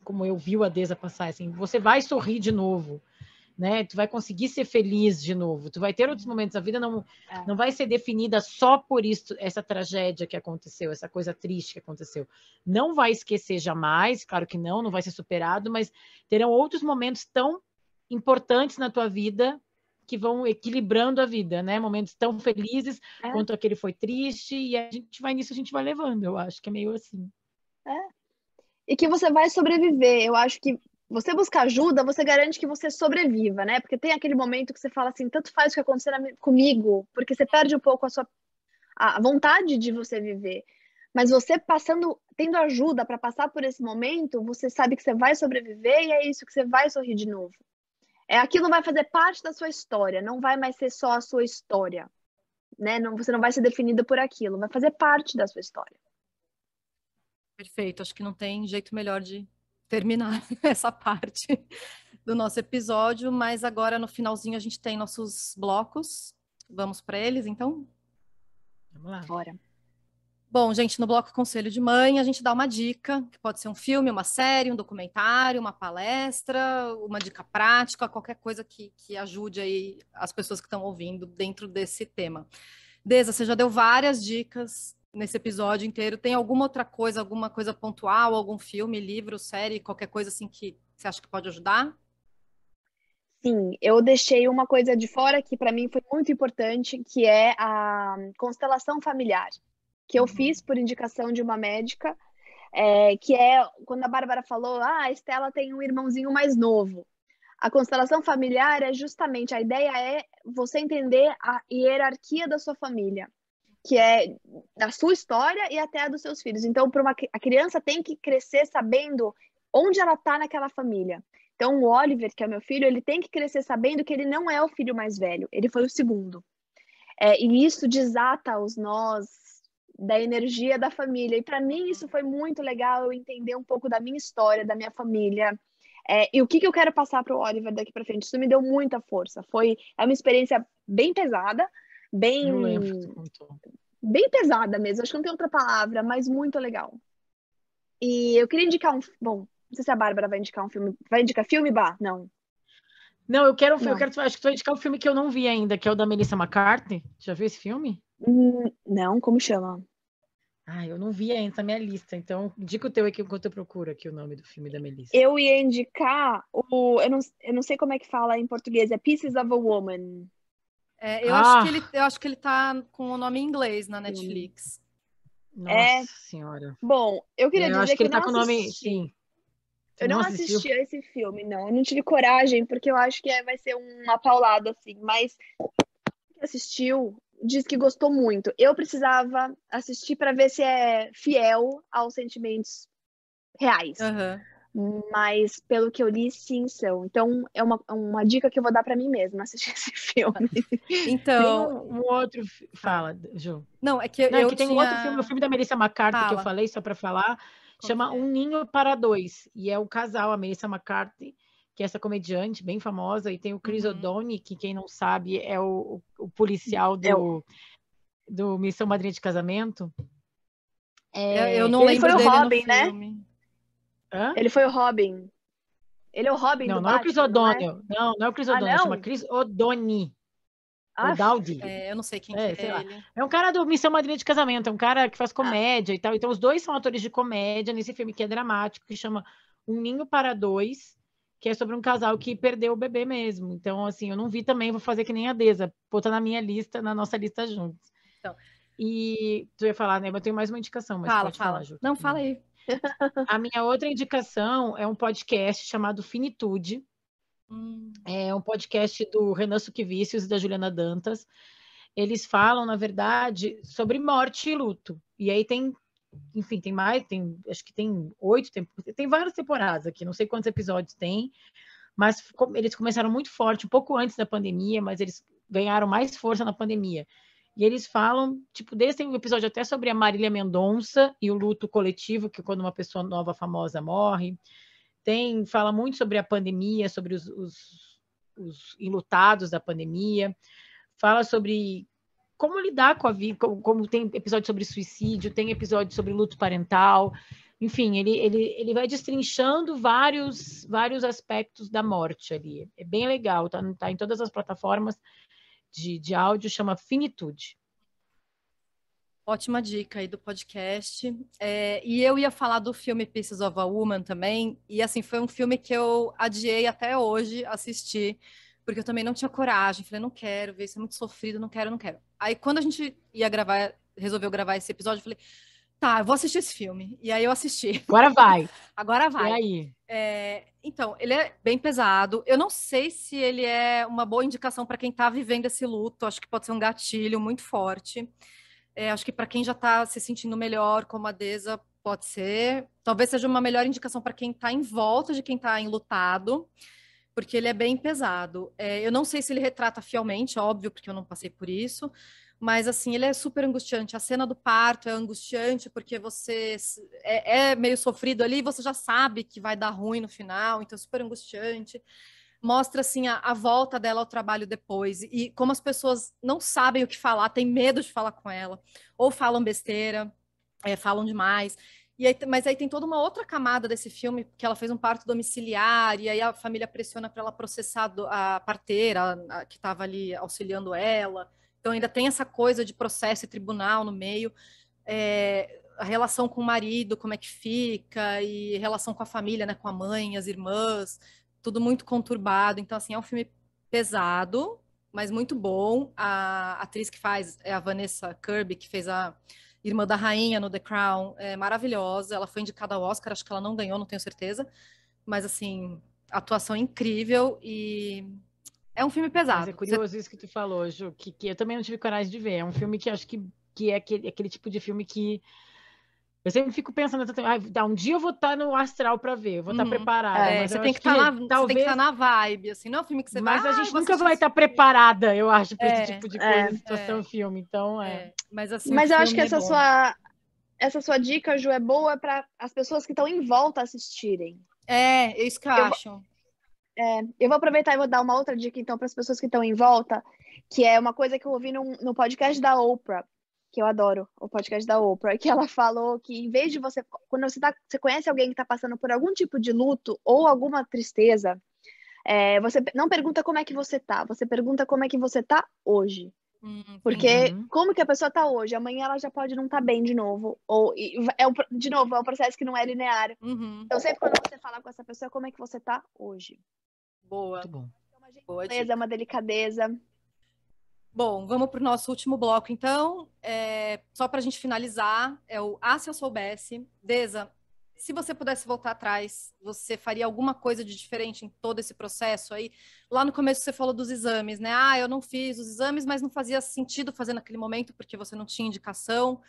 como eu, viu a Deza passar, assim, você vai sorrir de novo, né? Tu vai conseguir ser feliz de novo, tu vai ter outros momentos, a vida não vai ser definida só por isso, essa tragédia que aconteceu, essa coisa triste que aconteceu. Não vai esquecer jamais, claro que não vai ser superado, mas terão outros momentos tão importantes na tua vida que vão equilibrando a vida, né? Momentos tão felizes quanto aquele foi triste, e a gente vai levando, eu acho que é meio assim. E que você vai sobreviver, eu acho que você buscar ajuda, você garante que você sobreviva, né? Porque tem aquele momento que você fala assim, tanto faz o que acontecer comigo, porque você perde um pouco a vontade de você viver. Mas você tendo ajuda para passar por esse momento, você sabe que você vai sobreviver e é isso que você vai sorrir de novo. Aquilo vai fazer parte da sua história, não vai mais ser só a sua história, né? Você não vai ser definida por aquilo, vai fazer parte da sua história. Perfeito, acho que não tem jeito melhor de terminar essa parte do nosso episódio, mas agora no finalzinho a gente tem nossos blocos. Vamos para eles, então? Vamos lá. Bora. Bom, gente, no bloco Conselho de Mãe, a gente dá uma dica, que pode ser um filme, uma série, um documentário, uma palestra, uma dica prática, qualquer coisa que ajude aí as pessoas que estão ouvindo dentro desse tema. Deza, você já deu várias dicas nesse episódio inteiro. Tem alguma outra coisa, alguma coisa pontual, algum filme, livro, série, qualquer coisa assim que você acha que pode ajudar? Sim, eu deixei uma coisa de fora que para mim foi muito importante, que é a constelação familiar, que eu fiz por indicação de uma médica, que é quando a Bárbara falou, a Estela tem um irmãozinho mais novo. A constelação familiar é justamente, a ideia é você entender a hierarquia da sua família, que é da sua história e até a dos seus filhos. Então, a criança tem que crescer sabendo onde ela está naquela família. Então, o Oliver, que é meu filho, ele tem que crescer sabendo que ele não é o filho mais velho, ele foi o segundo. E isso desata os nós da energia da família. E para mim isso foi muito legal, eu entender um pouco da minha história, da minha família. E o que eu quero passar para o Oliver daqui para frente. Isso me deu muita força. É uma experiência bem pesada, bem pesada mesmo. Acho que não tem outra palavra, mas muito legal. E eu queria indicar bom, não sei se a Bárbara vai indicar um filme. Vai indicar filme, Bah? Não. Não, acho que tu vai indicar um filme que eu não vi ainda, que é o da Melissa McCarthy. Já viu esse filme? Não, como chama? Eu não vi ainda na minha lista, então indica o teu aqui enquanto eu procuro aqui o nome do filme da Melissa. Eu ia indicar eu não sei como é que fala em português, é Pieces of a Woman. Eu acho que ele tá com o nome em inglês na Netflix. Nossa Senhora. Bom, eu queria dizer acho que ele eu tá com o nome, sim. Eu não assisti a esse filme, não. Eu não tive coragem, porque eu acho que vai ser uma paulada, assim. Mas quem assistiu diz que gostou muito. Eu precisava assistir para ver se é fiel aos sentimentos reais. Mas, pelo que eu li, sim, são. Então, é uma dica que eu vou dar para mim mesma, assistir esse filme. Então... Tem um outro... Fala, Ju. Não, é que eu tem um outro filme, o filme da Melissa McCarthy, que eu falei, só para falar, chama Um Ninho para Dois. E é o casal, a Melissa McCarthy, que é essa comediante bem famosa, e tem o Chris O'Donnell, que quem não sabe é o policial do Missão Madrinha de Casamento. Eu não lembro dele no filme, né? Ele foi o Robin. Ele é o Robin do Batman, não é o Chris O'Donnell. Não é o Chris O'Donnell, chama Chris O'Donnell. Eu não sei quem é ele. É um cara do Missão Madrinha de Casamento, é um cara que faz comédia e tal. Então, os dois são atores de comédia nesse filme que é dramático, que chama Um Ninho para Dois, que é sobre um casal que perdeu o bebê mesmo. Então, assim, eu não vi também, vou fazer que nem a Deza, botar na minha lista, na nossa lista juntos. Então. E tu ia falar, né? Eu tenho mais uma indicação, mas pode falar, Ju. Não, fala aí. A minha outra indicação é um podcast chamado Finitude. É um podcast do Renan Suquevicius e da Juliana Dantas. Eles falam, na verdade, sobre morte e luto. E aí acho que tem 8 temporadas, tem várias temporadas aqui, não sei quantos episódios tem, mas eles começaram muito forte, um pouco antes da pandemia, mas eles ganharam mais força na pandemia. E eles falam, tem um episódio até sobre a Marília Mendonça e o luto coletivo, que é quando uma pessoa nova, famosa, morre. Fala muito sobre a pandemia, sobre os enlutados da pandemia. Fala sobre como lidar com a vida, como tem episódio sobre suicídio, tem episódio sobre luto parental. Enfim, ele vai destrinchando vários aspectos da morte ali. É bem legal, tá em todas as plataformas de áudio, chama Finitude. Ótima dica aí do podcast. E eu ia falar do filme Pieces of a Woman também, e assim, foi um filme que eu adiei até hoje assistir, porque eu também não tinha coragem, falei, não quero ver, isso é muito sofrido, não quero. Aí quando a gente resolveu gravar esse episódio, eu falei, tá, eu vou assistir esse filme. E aí eu assisti. Agora vai. E aí? Então, ele é bem pesado. Eu não sei se ele é uma boa indicação para quem está vivendo esse luto. Acho que pode ser um gatilho muito forte. Acho que para quem já está se sentindo melhor, como a Deza, pode ser. Talvez seja uma melhor indicação para quem está em volta de quem está enlutado, porque ele é bem pesado. Eu não sei se ele retrata fielmente, óbvio, porque eu não passei por isso, mas assim, ele é super angustiante. A cena do parto é angustiante porque você é meio sofrido ali, você já sabe que vai dar ruim no final, então é super angustiante. Mostra assim a volta dela ao trabalho depois e como as pessoas não sabem o que falar, têm medo de falar com ela, ou falam besteira, falam demais. Mas aí tem toda uma outra camada desse filme, que ela fez um parto domiciliar, e aí a família pressiona para ela processar a parteira que estava ali auxiliando ela. Então ainda tem essa coisa de processo e tribunal no meio. A relação com o marido, como é que fica, e relação com a família, né, com a mãe, as irmãs, tudo muito conturbado. Então, assim, é um filme pesado, mas muito bom. A atriz que faz é a Vanessa Kirby, que fez a irmã da rainha no The Crown, é maravilhosa. Ela foi indicada ao Oscar, acho que ela não ganhou, não tenho certeza. Mas, assim, atuação incrível e é um filme pesado. Mas é curioso isso que tu falou, Ju, que eu também não tive coragem de ver. É um filme que acho que é aquele tipo de filme que eu sempre fico pensando, um dia eu vou estar no astral para ver, eu vou estar preparada. Mas você tem que estar na vibe, assim, não é um filme que você vai... Mas a gente nunca vai estar preparada, eu acho, para esse tipo de coisa, situação, filme. Então, Mas eu acho que essa sua dica, Ju, é boa para as pessoas que estão em volta assistirem. É isso que eu acho. Eu vou aproveitar e vou dar uma outra dica, então, para as pessoas que estão em volta, que é uma coisa que eu ouvi no podcast da Oprah, que eu adoro, o podcast da Oprah, que ela falou que em vez de quando você conhece alguém que está passando por algum tipo de luto ou alguma tristeza, você não pergunta como é que você tá, você pergunta como é que você tá hoje. Porque como que a pessoa tá hoje? Amanhã ela já pode não estar bem de novo. De novo, é um processo que não é linear. Então, sempre quando você falar com essa pessoa, como é que você tá hoje? Boa. Muito bom. Boa dica. É uma delicadeza. Bom, vamos para o nosso último bloco, então. Só para a gente finalizar, é o Se Eu Soubesse. Deza, se você pudesse voltar atrás, você faria alguma coisa de diferente em todo esse processo aí? Lá no começo você falou dos exames, né? Eu não fiz os exames, mas não fazia sentido fazer naquele momento porque você não tinha indicação.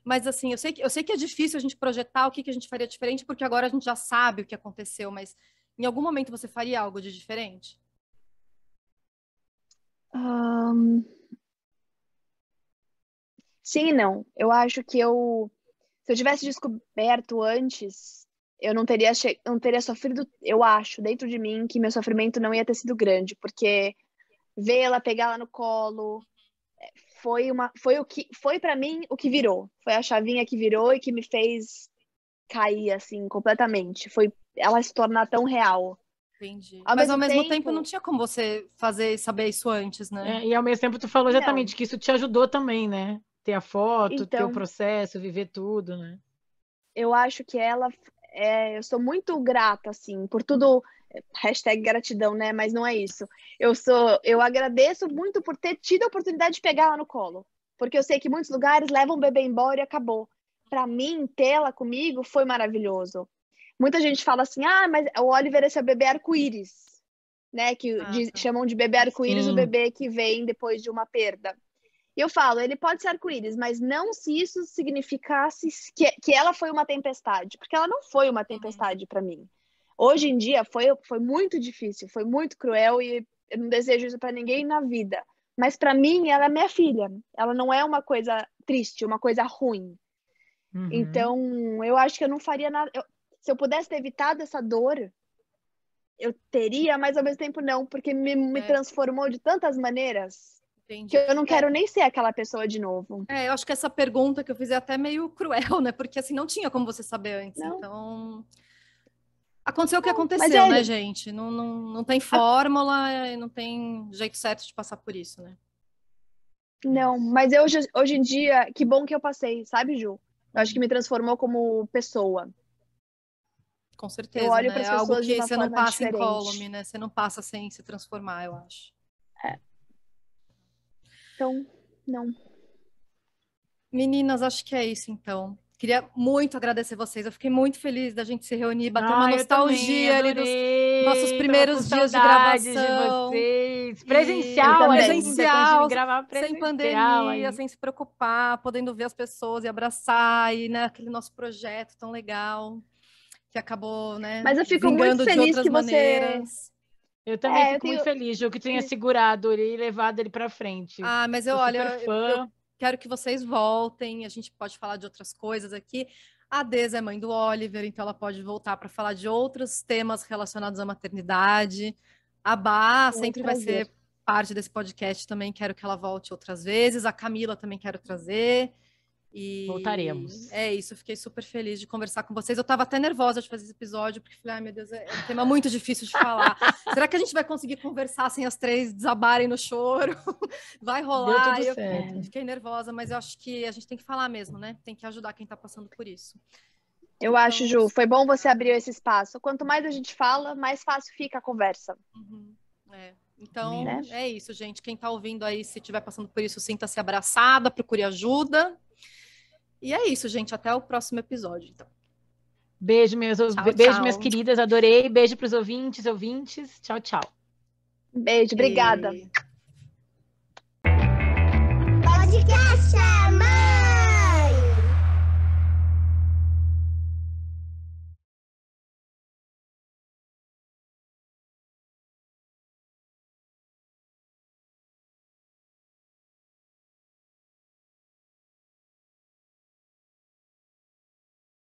Mas assim, eu sei que é difícil a gente projetar o que a gente faria diferente, porque agora a gente já sabe o que aconteceu, mas em algum momento você faria algo de diferente? Sim e não. Eu acho que se eu tivesse descoberto antes, eu não teria sofrido, eu acho, dentro de mim, que meu sofrimento não ia ter sido grande, porque ver ela, pegar ela no colo, foi para mim o que virou. Foi a chavinha que virou e que me fez cair, assim, completamente. Foi ela se tornar tão real. Entendi. Mas ao mesmo tempo não tinha como você saber isso antes, né? E ao mesmo tempo tu falou exatamente que isso te ajudou também, né? Ter a foto, ter o processo, viver tudo, né? Eu acho que eu sou muito grata, assim, por tudo, #gratidão, né? Mas não é isso. Eu agradeço muito por ter tido a oportunidade de pegar ela no colo. Porque eu sei que muitos lugares levam o bebê embora e acabou. Para mim, ter ela comigo foi maravilhoso. Muita gente fala assim, mas o Oliver esse é o bebê arco-íris, né? Chamam de bebê arco-íris o bebê que vem depois de uma perda. E eu falo, ele pode ser arco-íris, mas não se isso significasse que ela foi uma tempestade, porque ela não foi uma tempestade para mim. Hoje em dia foi muito difícil, foi muito cruel e eu não desejo isso para ninguém na vida. Mas para mim, ela é minha filha. Ela não é uma coisa triste, uma coisa ruim. Então, eu acho que eu não faria nada. Se eu pudesse ter evitado essa dor, eu teria, mas ao mesmo tempo não, porque me transformou de tantas maneiras. Entendi. Que eu não quero nem ser aquela pessoa de novo. Eu acho que essa pergunta que eu fiz é até meio cruel, né? Porque assim, não tinha como você saber antes. Não. Então, aconteceu o que aconteceu, né, gente? Não tem fórmula e não tem jeito certo de passar por isso, né? Não, mas hoje em dia, que bom que eu passei, sabe, Ju? Eu acho que me transformou como pessoa. Com certeza, eu olho né? para as pessoas algo que de uma você não passa diferente. incólume, né? Você não passa sem se transformar, eu acho. Então, não. Meninas, acho que é isso, então. Queria muito agradecer vocês. Eu fiquei muito feliz da gente se reunir, bater uma nostalgia ali dos nossos primeiros dias de gravação. De vocês. Presencial presencial, gravar presencial, sem pandemia, aí. sem se preocupar, podendo ver as pessoas e abraçar, e né, aquele nosso projeto tão legal que acabou, né? Mas eu fico muito feliz que maneiras. Eu também fico muito feliz, Ju, que tenha segurado ele e levado ele para frente. Mas eu quero que vocês voltem, a gente pode falar de outras coisas aqui. A Deza é mãe do Oliver, então ela pode voltar para falar de outros temas relacionados à maternidade. A Bá sempre vai ser parte desse podcast também, quero que ela volte outras vezes. A Camila também quero trazer. E voltaremos. É isso, eu fiquei super feliz de conversar com vocês. Eu estava até nervosa de fazer esse episódio, porque falei, meu Deus, é um tema muito difícil de falar. Será que a gente vai conseguir conversar sem as três desabarem no choro? Vai rolar? Deu tudo certo. Eu fiquei nervosa, mas eu acho que a gente tem que falar mesmo, né? Tem que ajudar quem está passando por isso. Eu acho, Ju, foi bom você abrir esse espaço. Quanto mais a gente fala, mais fácil fica a conversa. Então, é isso, gente. Quem está ouvindo aí, se estiver passando por isso, sinta-se abraçada, procure ajuda. E é isso, gente. Até o próximo episódio, então. Beijo, minhas queridas. Adorei. Beijo para os ouvintes. Tchau, tchau. Beijo, obrigada.